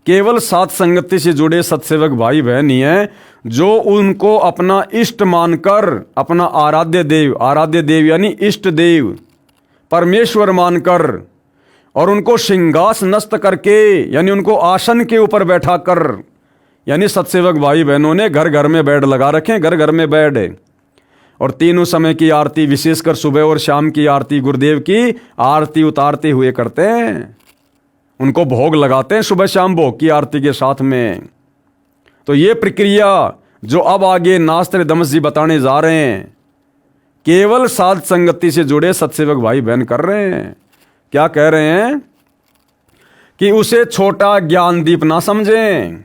केवल सात संगति से जुड़े सत्सेवक भाई बहन ही हैं जो उनको अपना इष्ट मानकर, अपना आराध्य देव यानी इष्ट देव परमेश्वर मानकर, और उनको सिंहास नस्त करके यानी उनको आसन के ऊपर बैठा कर, यानी सत्सेवक भाई बहनों ने घर घर में बेड लगा रखे, घर घर में बेड, और तीनों समय की आरती, विशेषकर सुबह और शाम की आरती, गुरुदेव की आरती उतारते हुए करते हैं। उनको भोग लगाते हैं सुबह शाम भोग की आरती के साथ में। तो ये प्रक्रिया जो अब आगे नास्त्रदमस जी बताने जा रहे हैं, केवल साध संगति से जुड़े सत्सेवक भाई बहन कर रहे हैं। क्या कह रहे हैं कि उसे छोटा ज्ञान दीप ना समझें।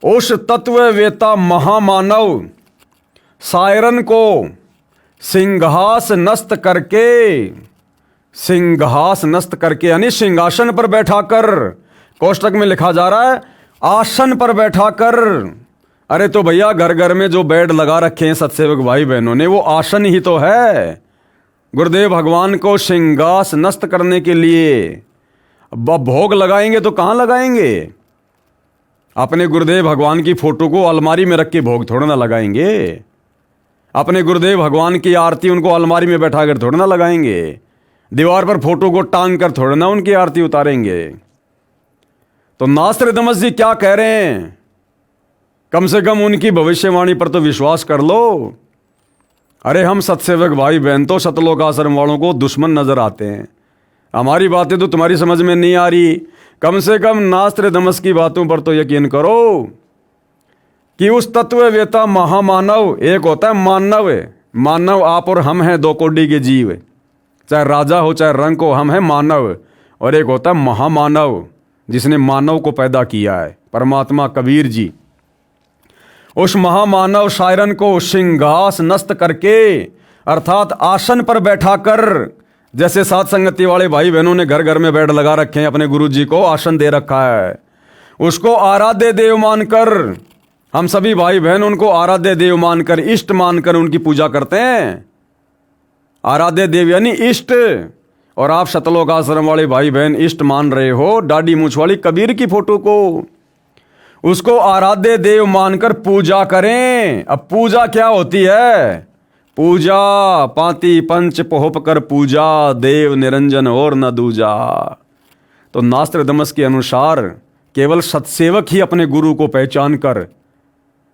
उस तत्ववेता महामानव सायरन को सिंहास नस्त करके यानी सिंहासन पर बैठाकर, कोष्टक में लिखा जा रहा है आसन पर बैठाकर। अरे तो भैया घर घर में जो बेड लगा रखे हैं सत्सेवक भाई बहनों ने, वो आसन ही तो है। गुरुदेव भगवान को सिंहास नस्त करने के लिए अब भोग लगाएंगे तो कहाँ लगाएंगे? अपने गुरुदेव भगवान की फोटो को अलमारी में रख के भोग थोड़ा ना लगाएंगे। अपने गुरुदेव भगवान की आरती उनको अलमारी में बैठा कर थोड़ा ना लगाएंगे। दीवार पर फोटो को टांग कर थोड़ा ना उनकी आरती उतारेंगे। तो नास्त्रदमस जी क्या कह रहे हैं? कम से कम उनकी भविष्यवाणी पर तो विश्वास कर लो। अरे हम सत्सेवक भाई बहन तो सतलोक आश्रम वालों को दुश्मन नजर आते हैं। हमारी बातें तो तुम्हारी समझ में नहीं आ रही, कम से कम नास्त्रदमस की बातों पर तो यकीन करो कि उस तत्ववेता महामानव, एक होता है मानव आप और हम हैं, दो कोटि के जीव, चाहे राजा हो चाहे रंक हो, हम हैं मानव। और एक होता है महामानव जिसने मानव को पैदा किया है, परमात्मा कबीर जी। उस महामानव सायरन को सिंहास नस्त करके अर्थात आसन पर बैठाकर, जैसे सात संगति वाले भाई बहनों ने घर घर में बेड लगा रखे हैं, अपने गुरु जी को आसन दे रखा है, उसको आराध्य देव मानकर, हम सभी भाई बहन उनको आराध्य देव मानकर, इष्ट मानकर उनकी पूजा करते हैं। आराध्य देव यानी इष्ट। और आप सतलोक आश्रम वाले भाई बहन इष्ट मान रहे हो दाढ़ी मूंछ वाली कबीर की फोटो को, उसको आराध्य देव मानकर पूजा करें। अब पूजा क्या होती है? पूजा पाती पंच पोहप कर पूजा, देव निरंजन और न दूजा। तो नास्त्रदमस के अनुसार केवल सत्सेवक ही अपने गुरु को पहचान कर,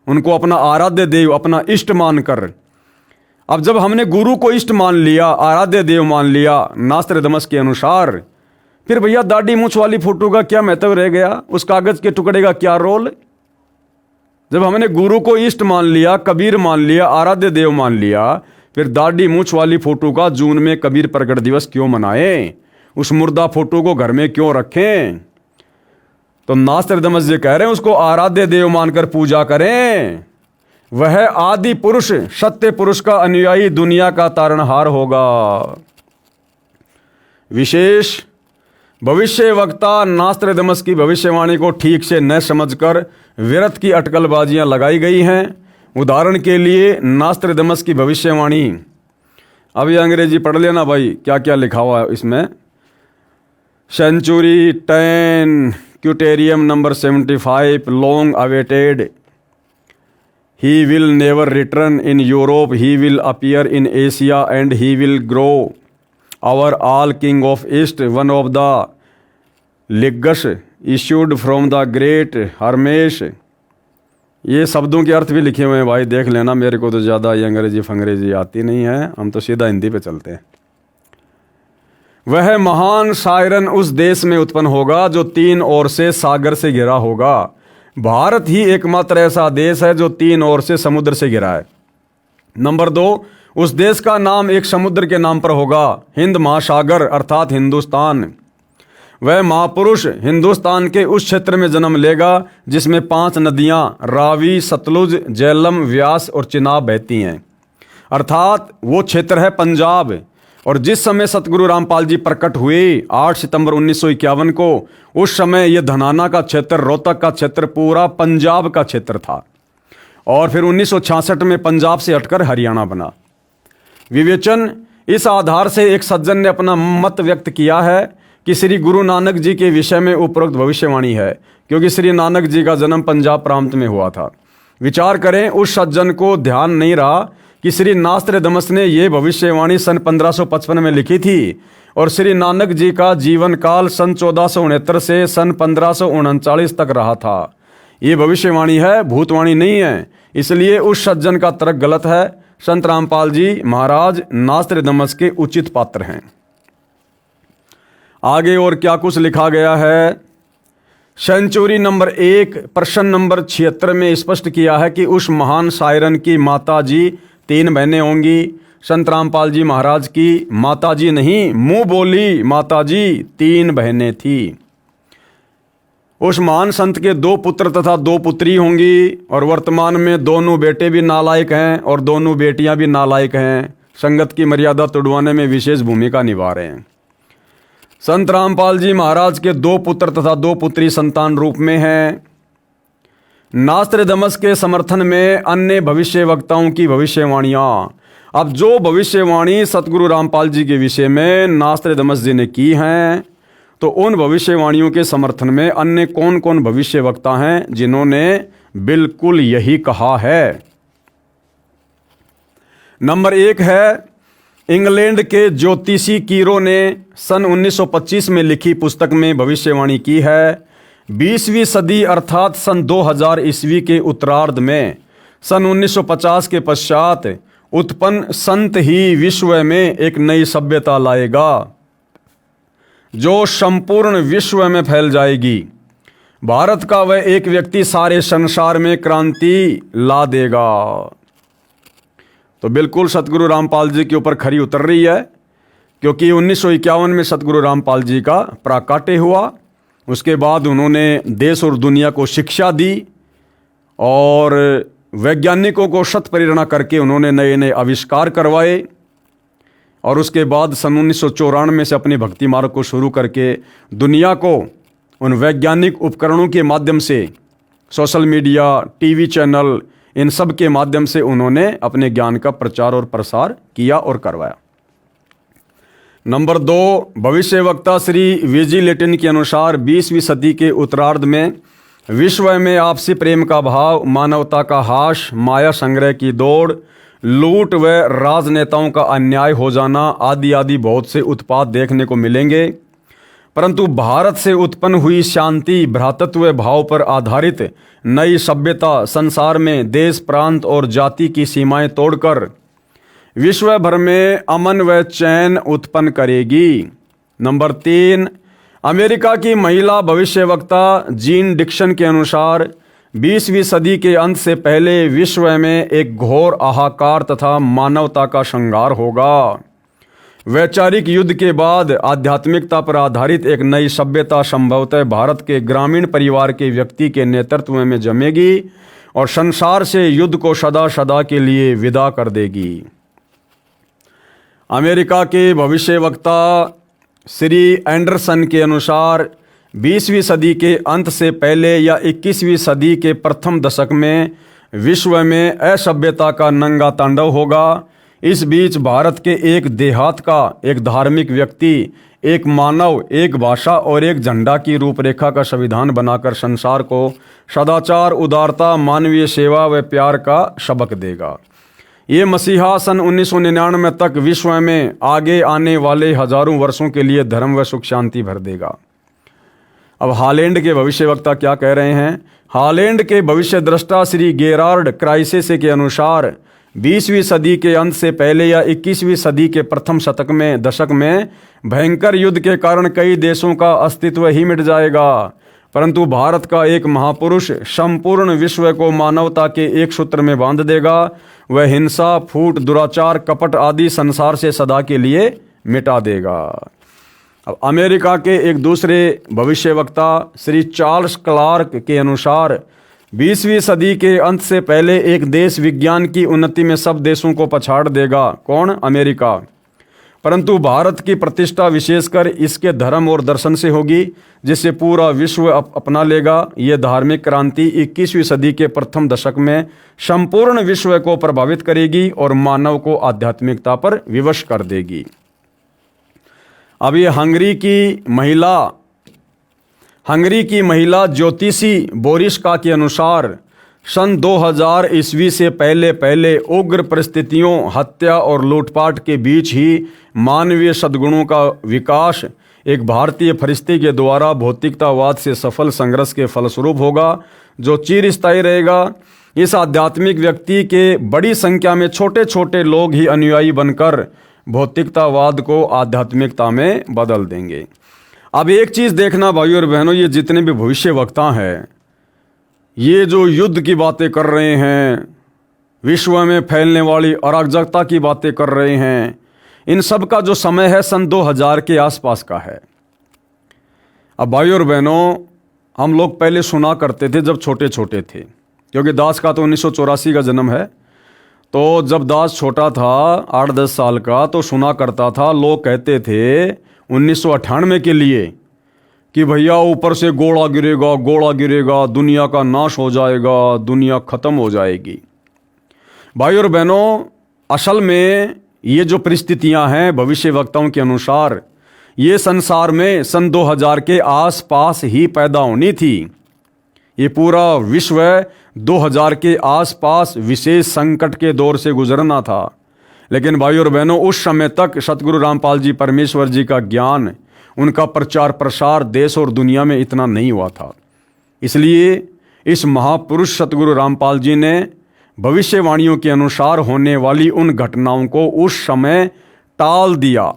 उनको अपना आराध्य देव, अपना इष्ट मानकर, अब जब हमने गुरु को इष्ट मान लिया, आराध्य देव मान लिया नास्त्रदमस के अनुसार, फिर भैया दाढ़ी मूंछ वाली फोटो का क्या महत्व रह गया? उस कागज के टुकड़े का क्या रोल? जब हमने गुरु को इष्ट मान लिया, कबीर मान लिया, आराध्य देव मान लिया, फिर दाढ़ी मूंछ वाली फोटो का जून में कबीर प्रकट दिवस क्यों मनाएं? उस मुर्दा फोटो को घर में क्यों रखें? तो नास्त्रदमस जी कह रहे हैं उसको आराध्य देव मानकर पूजा करें। वह आदि पुरुष, सत्य पुरुष का अनुयायी दुनिया का तारणहार होगा। विशेष भविष्य वक्ता नास्त्रदमस की भविष्यवाणी को ठीक से न समझकर व्यर्थ की अटकलबाजियां लगाई गई हैं। उदाहरण के लिए नास्त्रदमस की भविष्यवाणी, अब ये अंग्रेजी पढ़ लेना भाई क्या क्या लिखा हुआ है इसमें। सेंचुरी 10 क्यूटेरियम number 75 long awaited, he will never return in Europe, he will appear in Asia and he will grow. Our all king of East, one of the legacy issued from the great Hermes, ये शब्दों के अर्थ भी लिखे हुए हैं भाई, देख लेना। मेरे को तो ज़्यादा ये अंग्रेजी फंग्रेजी आती नहीं है, हम तो सीधा हिंदी पे चलते हैं। वह महान सायरन उस देश में उत्पन्न होगा जो 3 ओर से सागर से घिरा होगा। भारत ही एकमात्र ऐसा देश है जो 3 ओर से समुद्र से घिरा है। नंबर 2, उस देश का नाम एक समुद्र के नाम पर होगा, हिंद महासागर अर्थात हिंदुस्तान। वह महापुरुष हिंदुस्तान के उस क्षेत्र में जन्म लेगा जिसमें 5 नदियां रावी, सतलुज, झेलम, व्यास और चिनाब बहती हैं, अर्थात वो क्षेत्र है पंजाब। और जिस समय सतगुरु रामपाल जी प्रकट हुए 8 सितंबर 1951 को, उस समय ये धनाना का क्षेत्र, रोहतक का क्षेत्र पूरा पंजाब का क्षेत्र था। और फिर 1966 में पंजाब से हटकर हरियाणा बना। विवेचन, इस आधार से एक सज्जन ने अपना मत व्यक्त किया है कि श्री गुरु नानक जी के विषय में उपरोक्त भविष्यवाणी है, क्योंकि श्री नानक जी का जन्म पंजाब प्रांत में हुआ था। विचार करें, उस सज्जन को ध्यान नहीं रहा कि श्री नास्त्रदमस ने यह भविष्यवाणी सन 1555 में लिखी थी और श्री नानक जी का जीवन काल सन 1469 से सन 1539 तक रहा था। ये भविष्यवाणी है, भूतवाणी नहीं है। इसलिए उस सज्जन का तर्क गलत है। संत रामपाल जी महाराज नास्त्रदमस के उचित पात्र हैं। आगे और क्या कुछ लिखा गया है। सेंचुरी नंबर 1 प्रश्न नंबर 76 में स्पष्ट किया है कि उस महान शायरन की माता जी 3 बहनें होंगी। संत रामपाल जी महाराज की माता जी नहीं, मुंह बोली माता जी 3 बहनें थी। उस महान संत के 2 पुत्र तथा 2 पुत्री होंगी और वर्तमान में दोनों बेटे भी नालायक हैं और दोनों बेटियां भी नालायक हैं। संगत की मर्यादा तोड़वाने में विशेष भूमिका निभा रहे हैं। संत रामपाल जी महाराज के 2 पुत्र तथा 2 पुत्री संतान रूप में हैं। नास्त्रदमस के समर्थन में अन्य भविष्य वक्ताओं की भविष्यवाणियां। अब जो भविष्यवाणी सतगुरु रामपाल जी के विषय में नास्त्रदमस जी ने की हैं, तो उन भविष्यवाणियों के समर्थन में अन्य कौन कौन भविष्य वक्ता हैं जिन्होंने बिल्कुल यही कहा है। नंबर 1 है, इंग्लैंड के ज्योतिषी कीरो ने सन 1925 में लिखी पुस्तक में भविष्यवाणी की है। 20वीं सदी अर्थात सन 2000 ईस्वी के उत्तरार्ध में सन 1950 के पश्चात उत्पन्न संत ही विश्व में एक नई सभ्यता लाएगा जो संपूर्ण विश्व में फैल जाएगी। भारत का वह एक व्यक्ति सारे संसार में क्रांति ला देगा। तो बिल्कुल सतगुरु रामपाल जी के ऊपर खरी उतर रही है, क्योंकि 1951 में सतगुरु रामपाल जी का प्राकाट्य हुआ। उसके बाद उन्होंने देश और दुनिया को शिक्षा दी और वैज्ञानिकों को शत प्रेरणा करके उन्होंने नए नए आविष्कार करवाए। और उसके बाद सन 1994 से अपने भक्ति मार्ग को शुरू करके दुनिया को उन वैज्ञानिक उपकरणों के माध्यम से, सोशल मीडिया, टीवी चैनल, इन सब के माध्यम से उन्होंने अपने ज्ञान का प्रचार और प्रसार किया और करवाया। नंबर 2, भविष्य वक्ता श्री वीजी लेटिन के अनुसार 20वीं सदी के उत्तरार्ध में विश्व में आपसी प्रेम का भाव, मानवता का हास, माया संग्रह की दौड़, लूट व राजनेताओं का अन्याय हो जाना आदि आदि बहुत से उत्पाद देखने को मिलेंगे। परंतु भारत से उत्पन्न हुई शांति, भ्रातृत्व भाव पर आधारित नई सभ्यता संसार में देश, प्रांत और जाति की सीमाएं तोड़कर विश्व भर में अमन व चैन उत्पन्न करेगी। नंबर 3, अमेरिका की महिला भविष्यवक्ता जीन डिक्सन के अनुसार 20वीं सदी के अंत से पहले विश्व में एक घोर हाहाकार तथा मानवता का संहार होगा। वैचारिक युद्ध के बाद आध्यात्मिकता पर आधारित एक नई सभ्यता संभवतः भारत के ग्रामीण परिवार के व्यक्ति के नेतृत्व में जमेगी और संसार से युद्ध को सदा सदा के लिए विदा कर देगी। अमेरिका के भविष्यवक्ता श्री एंडरसन के अनुसार 20वीं सदी के अंत से पहले या 21वीं सदी के प्रथम दशक में विश्व में असभ्यता का नंगा तांडव होगा। इस बीच भारत के एक देहात का एक धार्मिक व्यक्ति, एक मानव, एक भाषा और एक झंडा की रूपरेखा का संविधान बनाकर संसार को सदाचार, उदारता, मानवीय सेवा व प्यार का सबक देगा। ये मसीहा सन 1999 तक विश्व में आगे आने वाले हजारों वर्षों के लिए धर्म व सुख शांति भर देगा। अब हालैंड के भविष्यवक्ता क्या कह रहे हैं। हॉलैंड के भविष्य दृष्टा श्री गेरार्ड क्राइसेसे के अनुसार 20वीं सदी के अंत से पहले या 21वीं सदी के प्रथम दशक में भयंकर युद्ध के कारण कई देशों का अस्तित्व ही मिट जाएगा, परंतु भारत का एक महापुरुष संपूर्ण विश्व को मानवता के एक सूत्र में बांध देगा। वह हिंसा, फूट, दुराचार, कपट आदि संसार से सदा के लिए मिटा देगा। अब अमेरिका के एक दूसरे भविष्यवक्ता श्री चार्ल्स क्लार्क के अनुसार 20वीं सदी के अंत से पहले एक देश विज्ञान की उन्नति में सब देशों को पछाड़ देगा। कौन? अमेरिका। परंतु भारत की प्रतिष्ठा विशेषकर इसके धर्म और दर्शन से होगी, जिससे पूरा विश्व अपना लेगा। यह धार्मिक क्रांति 21वीं सदी के प्रथम दशक में संपूर्ण विश्व को प्रभावित करेगी और मानव को आध्यात्मिकता पर विवश कर देगी। अब ये हंगरी की महिला ज्योतिषी बोरिस्का के अनुसार सन 2000 ईस्वी से पहले उग्र परिस्थितियों, हत्या और लूटपाट के बीच ही मानवीय सद्गुणों का विकास एक भारतीय फरिश्ते के द्वारा भौतिकतावाद से सफल संघर्ष के फलस्वरूप होगा, जो चिरस्थायी रहेगा। इस आध्यात्मिक व्यक्ति के बड़ी संख्या में छोटे छोटे लोग ही अनुयायी बनकर भौतिकतावाद को आध्यात्मिकता में बदल देंगे। अब एक चीज़ देखना भाइयों और बहनों, ये जितने भी भविष्य वक्ता हैं, ये जो युद्ध की बातें कर रहे हैं, विश्व में फैलने वाली अराजकता की बातें कर रहे हैं, इन सब का जो समय है सन 2000 के आसपास का है। अब भाइयों और बहनों, हम लोग पहले सुना करते थे जब छोटे छोटे थे, क्योंकि दास का तो 1984 का जन्म है, तो जब दास छोटा था 8-10 साल का, तो सुना करता था, लोग कहते थे 1998 के लिए कि भैया ऊपर से गोला गिरेगा, दुनिया का नाश हो जाएगा, दुनिया ख़त्म हो जाएगी। भाई और बहनों, असल में ये जो परिस्थितियां हैं भविष्य वक्ताओं के अनुसार, ये संसार में सन 2000 के आसपास ही पैदा होनी थी। ये पूरा विश्व 2000 के आसपास विशेष संकट के दौर से गुजरना था। लेकिन भाई और बहनों, उस समय तक सतगुरु रामपाल जी परमेश्वर जी का ज्ञान, उनका प्रचार प्रसार देश और दुनिया में इतना नहीं हुआ था। इसलिए इस महापुरुष सतगुरु रामपाल जी ने भविष्यवाणियों के अनुसार होने वाली उन घटनाओं को उस समय टाल दिया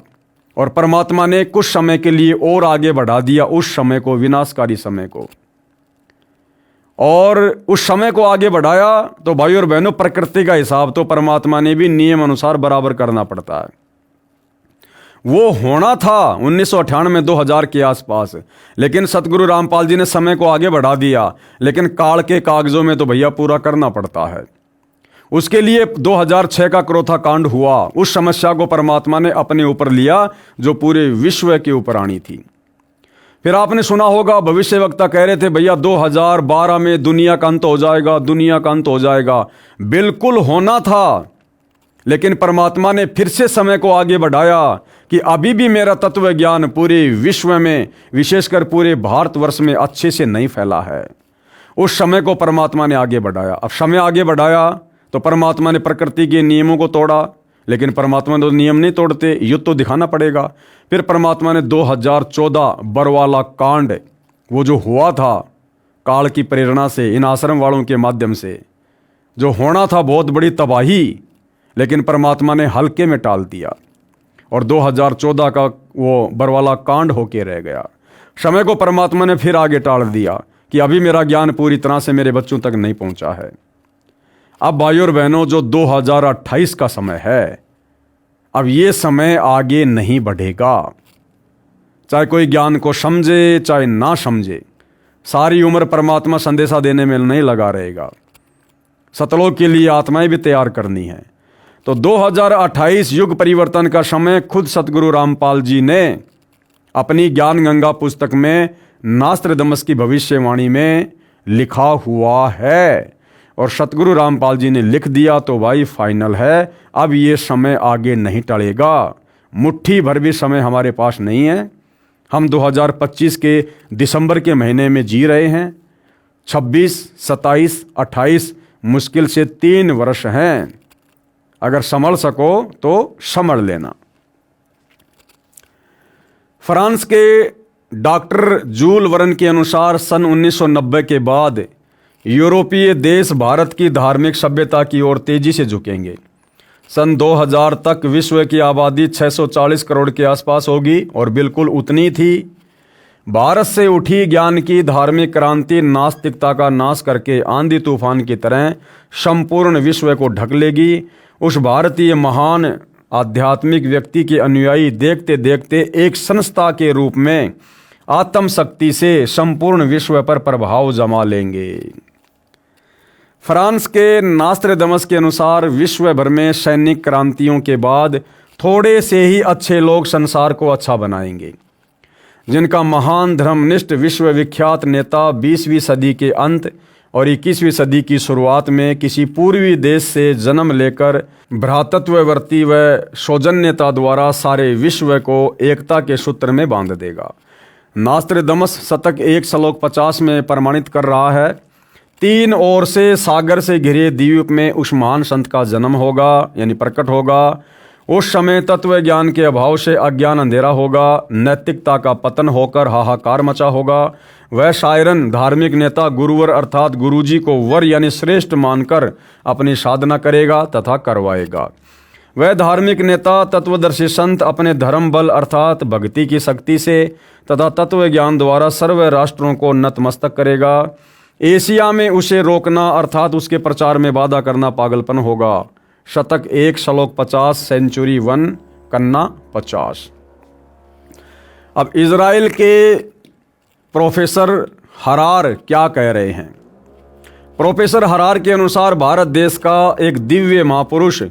और परमात्मा ने कुछ समय के लिए और आगे बढ़ा दिया उस समय को, विनाशकारी समय को। और उस समय को आगे बढ़ाया तो भाई और बहनों, प्रकृति का हिसाब तो परमात्मा ने भी नियम अनुसार बराबर करना पड़ता है। वो होना था 1998 2000 के आसपास, लेकिन सतगुरु रामपाल जी ने समय को आगे बढ़ा दिया। लेकिन काल के कागजों में तो भैया पूरा करना पड़ता है। उसके लिए 2006 का क्रोथा कांड हुआ। उस समस्या को परमात्मा ने अपने ऊपर लिया जो पूरे विश्व के ऊपर आनी थी। फिर आपने सुना होगा, भविष्य वक्ता कह रहे थे भैया 2012 में दुनिया का अंत हो जाएगा, दुनिया का अंत हो जाएगा। बिल्कुल होना था, लेकिन परमात्मा ने फिर से समय को आगे बढ़ाया कि अभी भी मेरा तत्व ज्ञान पूरे विश्व में, विशेषकर पूरे भारतवर्ष में अच्छे से नहीं फैला है। उस समय को परमात्मा ने आगे बढ़ाया। अब समय आगे बढ़ाया तो परमात्मा ने प्रकृति के नियमों को तोड़ा, लेकिन परमात्मा ने तो नियम नहीं तोड़ते, युद्ध तो दिखाना पड़ेगा। फिर परमात्मा ने 2014 बरवाला कांड, वो जो हुआ था काल की प्रेरणा से, इन आश्रम वालों के माध्यम से जो होना था, बहुत बड़ी तबाही, लेकिन परमात्मा ने हल्के में टाल दिया और 2014 का वो बरवाला कांड होके रह गया। समय को परमात्मा ने फिर आगे टाल दिया कि अभी मेरा ज्ञान पूरी तरह से मेरे बच्चों तक नहीं पहुंचा है। अब भाइयों और बहनों, जो 2028 का समय है, अब ये समय आगे नहीं बढ़ेगा। चाहे कोई ज्ञान को समझे चाहे ना समझे, सारी उम्र परमात्मा संदेशा देने में नहीं लगा रहेगा। सतलोक के लिए आत्माएं भी तैयार करनी है। तो 2028 युग परिवर्तन का समय खुद सतगुरु रामपाल जी ने अपनी ज्ञान गंगा पुस्तक में नास्त्रदमस की भविष्यवाणी में लिखा हुआ है। और सतगुरु रामपाल जी ने लिख दिया तो भाई फाइनल है। अब ये समय आगे नहीं टलेगा। मुट्ठी भर भी समय हमारे पास नहीं है। हम 2025 के दिसंबर के महीने में जी रहे हैं। 26, 27, 28 मुश्किल से 3 वर्ष हैं। अगर संभल सको तो संभल लेना। फ्रांस के डॉक्टर जूल वर्न के अनुसार सन 1990 के बाद यूरोपीय देश भारत की धार्मिक सभ्यता की ओर तेजी से झुकेंगे। सन 2000 तक विश्व की आबादी 640 करोड़ के आसपास होगी और बिल्कुल उतनी थी। भारत से उठी ज्ञान की धार्मिक क्रांति नास्तिकता का नाश करके आंधी तूफान की तरह संपूर्ण विश्व को ढक लेगी। उस भारतीय महान आध्यात्मिक व्यक्ति के अनुयायी देखते देखते एक संस्था के रूप में आत्मशक्ति से संपूर्ण विश्व पर प्रभाव जमा लेंगे। फ्रांस के नास्त्रदमस के अनुसार विश्व भर में सैनिक क्रांतियों के बाद थोड़े से ही अच्छे लोग संसार को अच्छा बनाएंगे, जिनका महान धर्मनिष्ठ विश्वविख्यात नेता 20वीं सदी के अंत और 21वीं सदी की शुरुआत में किसी पूर्वी देश से जन्म लेकर भ्रातृत्ववर्ती व सौजन्यता द्वारा सारे विश्व को एकता के सूत्र में बांध देगा। नास्त्रदमस शतक 1 श्लोक 50 में प्रमाणित कर रहा है, 3 ओर से सागर से घिरे द्वीप में उस महान संत का जन्म होगा, यानी प्रकट होगा। उस समय तत्व ज्ञान के अभाव से अज्ञान अंधेरा होगा, नैतिकता का पतन होकर हाहाकार मचा होगा। वह शायरन धार्मिक नेता गुरुवर अर्थात गुरुजी को वर यानी श्रेष्ठ मानकर अपनी साधना करेगा तथा करवाएगा। वह धार्मिक नेता तत्वदर्शी संत अपने धर्म बल अर्थात भक्ति की शक्ति से तथा तत्व ज्ञान द्वारा सर्व राष्ट्रों को नतमस्तक करेगा। एशिया में उसे रोकना अर्थात उसके प्रचार में बाधा करना पागलपन होगा। शतक 1 श्लोक 50 सेंचुरी 1 कन्ना 50। अब इजराइल के प्रोफेसर हरार क्या कह रहे हैं? प्रोफेसर हरार के अनुसार भारत देश का एक दिव्य महापुरुष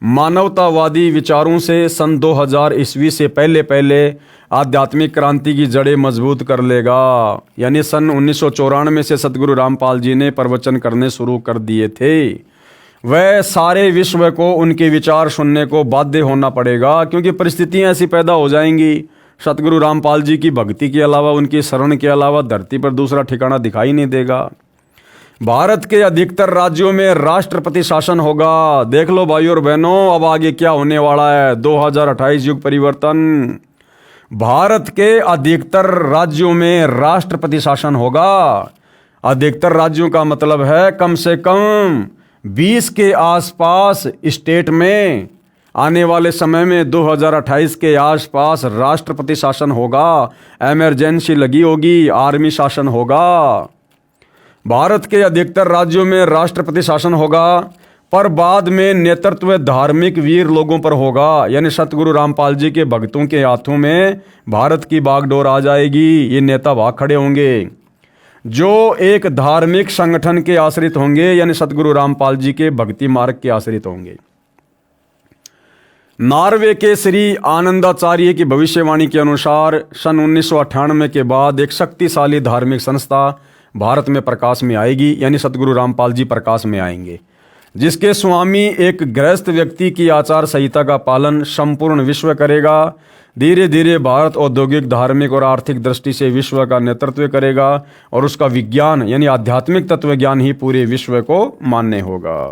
मानवतावादी विचारों से सन 2000 ईस्वी से पहले आध्यात्मिक क्रांति की जड़ें मजबूत कर लेगा। यानी सन 1994 से सतगुरु रामपाल जी ने प्रवचन करने शुरू कर दिए थे। वह सारे विश्व को उनके विचार सुनने को बाध्य होना पड़ेगा, क्योंकि परिस्थितियां ऐसी पैदा हो जाएंगी। सतगुरु रामपाल जी की भक्ति के अलावा, उनकी शरण के अलावा धरती पर दूसरा ठिकाना दिखाई नहीं देगा। भारत के अधिकतर राज्यों में राष्ट्रपति शासन होगा। देख लो भाइयों और बहनों, अब आगे क्या होने वाला है। 2028 युग परिवर्तन। भारत के अधिकतर राज्यों में राष्ट्रपति शासन होगा। अधिकतर राज्यों का मतलब है कम से कम 20 के आसपास स्टेट में आने वाले समय में 2028 के आसपास राष्ट्रपति शासन होगा। इमरजेंसी लगी होगी, आर्मी शासन होगा। भारत के अधिकतर राज्यों में राष्ट्रपति शासन होगा, पर बाद में नेतृत्व धार्मिक वीर लोगों पर होगा। यानी सतगुरु रामपाल जी के भक्तों के हाथों में भारत की बागडोर आ जाएगी। ये नेता भाग खड़े होंगे जो एक धार्मिक संगठन के आश्रित होंगे, यानी सतगुरु रामपाल जी के भक्ति मार्ग के आश्रित होंगे। नॉर्वे के श्री आनंदाचार्य की भविष्यवाणी के अनुसार सन 1998 के बाद एक शक्तिशाली धार्मिक संस्था भारत में प्रकाश में आएगी, यानी सतगुरु रामपाल जी प्रकाश में आएंगे, जिसके स्वामी एक गृहस्थ व्यक्ति की आचार संहिता का पालन संपूर्ण विश्व करेगा। धीरे धीरे भारत औद्योगिक, धार्मिक और आर्थिक दृष्टि से विश्व का नेतृत्व करेगा और उसका विज्ञान यानी आध्यात्मिक तत्व ज्ञान ही पूरे विश्व को मान्य होगा।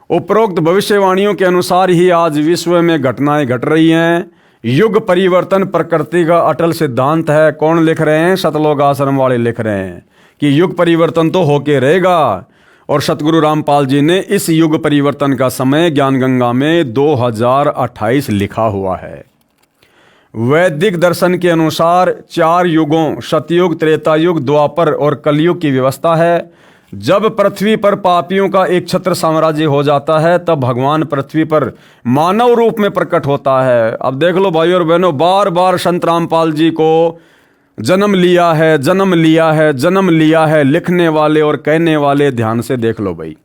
उपरोक्त भविष्यवाणियों के अनुसार ही आज विश्व में घटनाएं घट रही हैं। युग परिवर्तन प्रकृति का अटल सिद्धांत है। कौन लिख रहे हैं? सतलोक आश्रम वाले लिख रहे हैं कि युग परिवर्तन तो होके रहेगा। और सतगुरु रामपाल जी ने इस युग परिवर्तन का समय ज्ञान गंगा में 2028 लिखा हुआ है। वैदिक दर्शन के अनुसार 4 युगों सतयुग, त्रेतायुग, द्वापर और कलयुग की व्यवस्था है। जब पृथ्वी पर पापियों का एक छत्र साम्राज्य हो जाता है, तब भगवान पृथ्वी पर मानव रूप में प्रकट होता है। अब देख लो भाइयों और बहनों, बार बार संत रामपाल जी को जन्म लिया है, जन्म लिया है, जन्म लिया है लिखने वाले और कहने वाले ध्यान से देख लो भाई,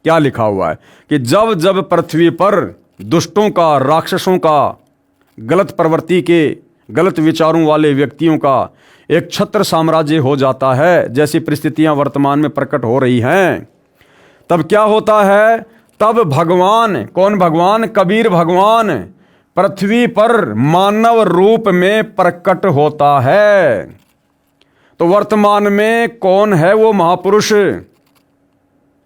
क्या लिखा हुआ है कि जब जब पृथ्वी पर दुष्टों का, राक्षसों का, गलत प्रवृत्ति के, गलत विचारों वाले व्यक्तियों का एक छत्र साम्राज्य हो जाता है, जैसी परिस्थितियां वर्तमान में प्रकट हो रही हैं, तब क्या होता है? तब भगवान, कौन भगवान? कबीर भगवान पृथ्वी पर मानव रूप में प्रकट होता है। तो वर्तमान में कौन है वो महापुरुष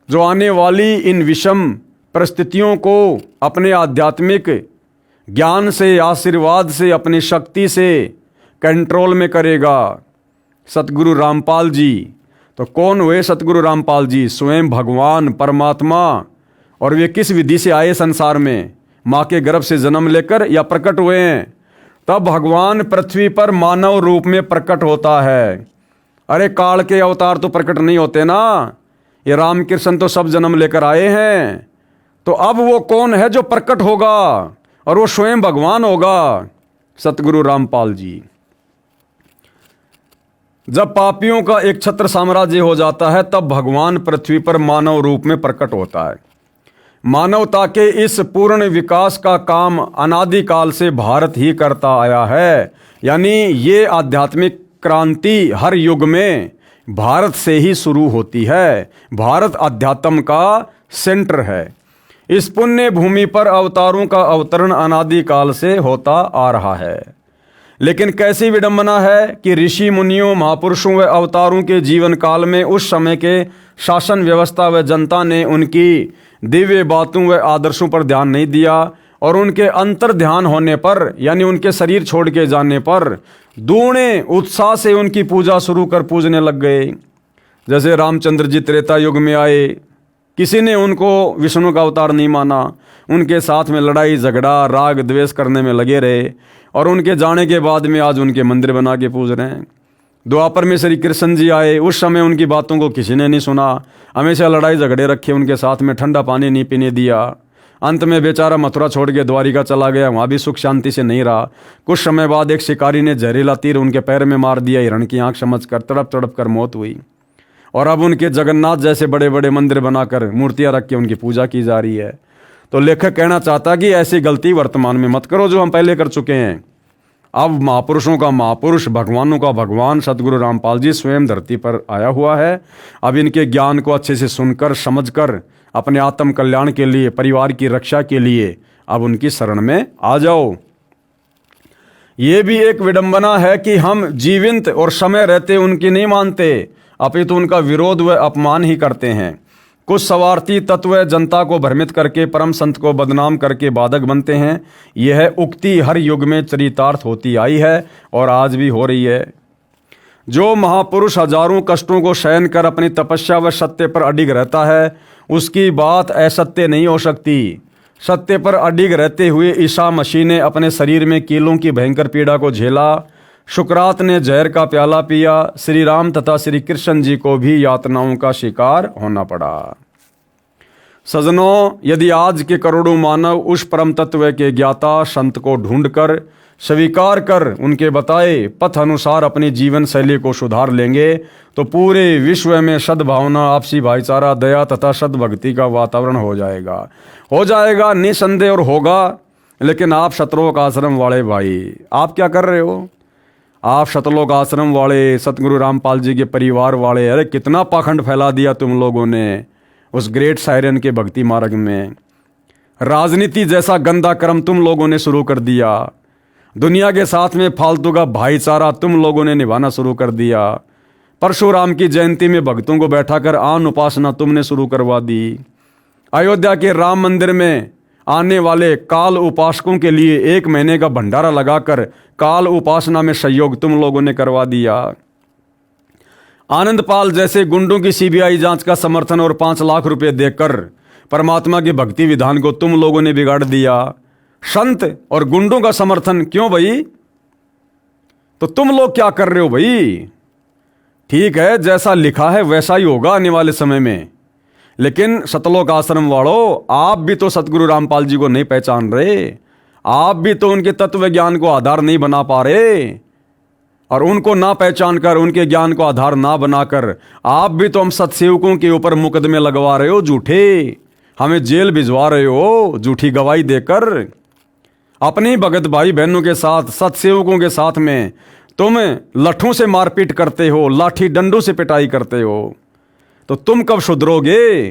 जो आने वाली इन विषम परिस्थितियों को अपने आध्यात्मिक ज्ञान से, आशीर्वाद से, अपनी शक्ति से कंट्रोल में करेगा? सतगुरु रामपाल जी। तो कौन हुए सतगुरु रामपाल जी? स्वयं भगवान परमात्मा। और वे किस विधि से आए संसार में? माँ के गर्भ से जन्म लेकर या प्रकट हुए हैं? तब भगवान पृथ्वी पर मानव रूप में प्रकट होता है। अरे काल के अवतार तो प्रकट नहीं होते ना, ये रामकृष्ण तो सब जन्म लेकर आए हैं। तो अब वो कौन है जो प्रकट होगा? और वो स्वयं भगवान होगा, सतगुरु रामपाल जी। जब पापियों का एक छत्र साम्राज्य हो जाता है तब भगवान पृथ्वी पर मानव रूप में प्रकट होता है। मानवता के इस पूर्ण विकास का काम अनादिकाल से भारत ही करता आया है। यानी ये आध्यात्मिक क्रांति हर युग में भारत से ही शुरू होती है। भारत अध्यात्म का सेंटर है। इस पुण्य भूमि पर अवतारों का अवतरण अनादिकाल से होता आ रहा है। लेकिन कैसी विडंबना है कि ऋषि मुनियों, महापुरुषों व अवतारों के जीवन काल में उस समय के शासन व्यवस्था व जनता ने उनकी दिव्य बातों व आदर्शों पर ध्यान नहीं दिया और उनके अंतर ध्यान होने पर, यानी उनके शरीर छोड़ के जाने पर, दूने उत्साह से उनकी पूजा शुरू कर पूजने लग गए। जैसे रामचंद्र जी त्रेता युग में आए, किसी ने उनको विष्णु का अवतार नहीं माना, उनके साथ में लड़ाई झगड़ा राग द्वेष करने में लगे रहे और उनके जाने के बाद में आज उनके मंदिर बना के पूज रहे हैं। द्वापर में श्री कृष्ण जी आए, उस समय उनकी बातों को किसी ने नहीं सुना, हमेशा लड़ाई झगड़े रखे उनके साथ में, ठंडा पानी नहीं पीने दिया। अंत में बेचारा मथुरा छोड़ के द्वारिका चला गया, वहाँ भी सुख शांति से नहीं रहा। कुछ समय बाद एक शिकारी ने जहरीला तीर उनके पैर में मार दिया, हिरण की आंख समझ कर तड़प तड़प कर मौत हुई। और अब उनके जगन्नाथ जैसे बड़े बड़े मंदिर बनाकर मूर्तियां रख के उनकी पूजा की जा रही है। तो लेखक कहना चाहता कि ऐसी गलती वर्तमान में मत करो जो हम पहले कर चुके हैं। अब महापुरुषों का महापुरुष, भगवानों का भगवान सतगुरु रामपाल जी स्वयं धरती पर आया हुआ है। अब इनके ज्ञान को अच्छे से सुनकर समझकर अपने आत्म कल्याण के लिए, परिवार की रक्षा के लिए अब उनकी शरण में आ जाओ। ये भी एक विडंबना है कि हम जीवित और समय रहते उनकी नहीं मानते, अपितु उनका विरोध व अपमान ही करते हैं। कुछ स्वार्थी तत्व जनता को भ्रमित करके परम संत को बदनाम करके बाधक बनते हैं। यह उक्ति हर युग में चरितार्थ होती आई है और आज भी हो रही है। जो महापुरुष हजारों कष्टों को सहन कर अपनी तपस्या व सत्य पर अडिग रहता है, उसकी बात असत्य नहीं हो सकती। सत्य पर अडिग रहते हुए ईसा मसीह ने अपने शरीर में कीलों की भयंकर पीड़ा को झेला। शुक्रात ने जहर का प्याला पिया। श्री राम तथा श्री कृष्ण जी को भी यातनाओं का शिकार होना पड़ा। सजनों, यदि आज के करोड़ों मानव उस परम तत्व के ज्ञाता संत को ढूंढकर स्वीकार कर उनके बताए पथ अनुसार अपनी जीवन शैली को सुधार लेंगे तो पूरे विश्व में सद्भावना, आपसी भाईचारा, दया तथा सद्भक्ति का वातावरण हो जाएगा निसंदेह और होगा। लेकिन आप शतलोक आश्रम वाले भाई, आप क्या कर रहे हो? आप शतलोक आश्रम वाले, सतगुरु रामपाल जी के परिवार वाले, अरे कितना पाखंड फैला दिया तुम लोगों ने उस ग्रेट सायरन के भक्ति मार्ग में। राजनीति जैसा गंदा कर्म तुम लोगों ने शुरू कर दिया। दुनिया के साथ में फालतू का भाईचारा तुम लोगों ने निभाना शुरू कर दिया। परशुराम की जयंती में भक्तों को बैठाकर आन उपासना तुमने शुरू करवा दी। अयोध्या के राम मंदिर में आने वाले काल उपासकों के लिए 1 महीने का भंडारा लगाकर काल उपासना में सहयोग तुम लोगों ने करवा दिया। आनंदपाल जैसे गुंडों की सीबीआई जांच का समर्थन और 5 लाख रुपए देकर परमात्मा के भक्ति विधान को तुम लोगों ने बिगाड़ दिया। संत और गुंडों का समर्थन क्यों भाई? तो तुम लोग क्या कर रहे हो भाई? ठीक है, जैसा लिखा है वैसा ही होगा आने वाले समय में। लेकिन शतलोक आश्रम वालों, आप भी तो सतगुरु रामपाल जी को नहीं पहचान रहे। आप भी तो उनके तत्व ज्ञान को आधार नहीं बना पा रहे। और उनको ना पहचान कर, उनके ज्ञान को आधार ना बनाकर आप भी तो हम सत्सेवकों के ऊपर मुकदमे लगवा रहे हो झूठे। हमें जेल भिजवा रहे हो झूठी गवाही देकर। अपने भगत भाई बहनों के साथ, सत्सेवकों के साथ में तुम लठों से मारपीट करते हो, लाठी डंडों से पिटाई करते हो। तो तुम कब सुधरोगे?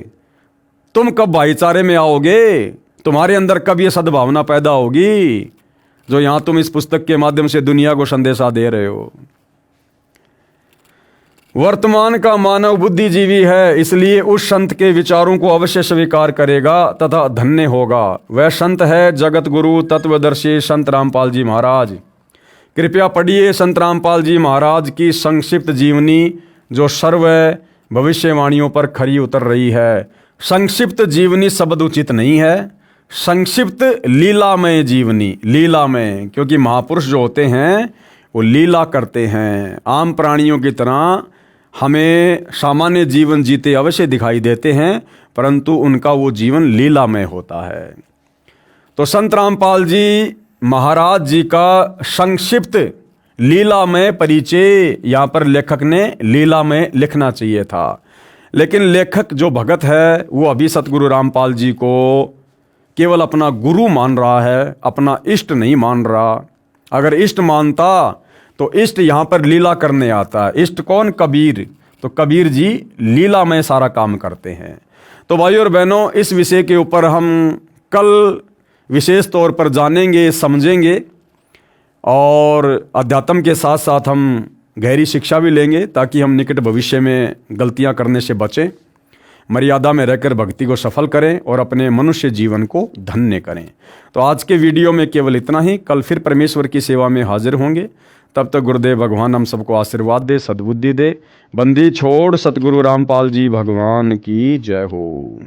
तुम कब भाईचारे में आओगे? तुम्हारे अंदर कब ये सद्भावना पैदा होगी जो यहां तुम इस पुस्तक के माध्यम से दुनिया को संदेशा दे रहे हो? वर्तमान का मानव बुद्धिजीवी है, इसलिए उस संत के विचारों को अवश्य स्वीकार करेगा तथा धन्य होगा। वह संत है जगत गुरु तत्वदर्शी संत रामपाल जी महाराज। कृपया पढ़िए संत रामपाल जी महाराज की संक्षिप्त जीवनी जो सर्व भविष्यवाणियों पर खरी उतर रही है। संक्षिप्त जीवनी शब्द उचित नहीं है, संक्षिप्त लीलामय जीवनी, लीलामय, क्योंकि महापुरुष जो होते हैं वो लीला करते हैं। आम प्राणियों की तरह हमें सामान्य जीवन जीते अवश्य दिखाई देते हैं, परंतु उनका वो जीवन लीलामय होता है। तो संत रामपाल जी महाराज जी का संक्षिप्त लीलामय परिचय यहाँ पर लेखक ने लीलामय लिखना चाहिए था, लेकिन लेखक जो भगत है वो अभी सतगुरु रामपाल जी को केवल अपना गुरु मान रहा है, अपना इष्ट नहीं मान रहा। अगर इष्ट मानता तो इष्ट यहाँ पर लीला करने आता है। इष्ट कौन? कबीर। तो कबीर जी लीला में सारा काम करते हैं। तो भाइयों और बहनों, इस विषय के ऊपर हम कल विशेष तौर पर जानेंगे, समझेंगे, और अध्यात्म के साथ साथ हम गहरी शिक्षा भी लेंगे ताकि हम निकट भविष्य में गलतियां करने से बचें, मर्यादा में रहकर भक्ति को सफल करें और अपने मनुष्य जीवन को धन्य करें। तो आज के वीडियो में केवल इतना ही। कल फिर परमेश्वर की सेवा में हाजिर होंगे। तब तक गुरुदेव भगवान हम सबको आशीर्वाद दे, सद्बुद्धि दे। बंदी छोड़ सतगुरु रामपाल जी भगवान की जय हो।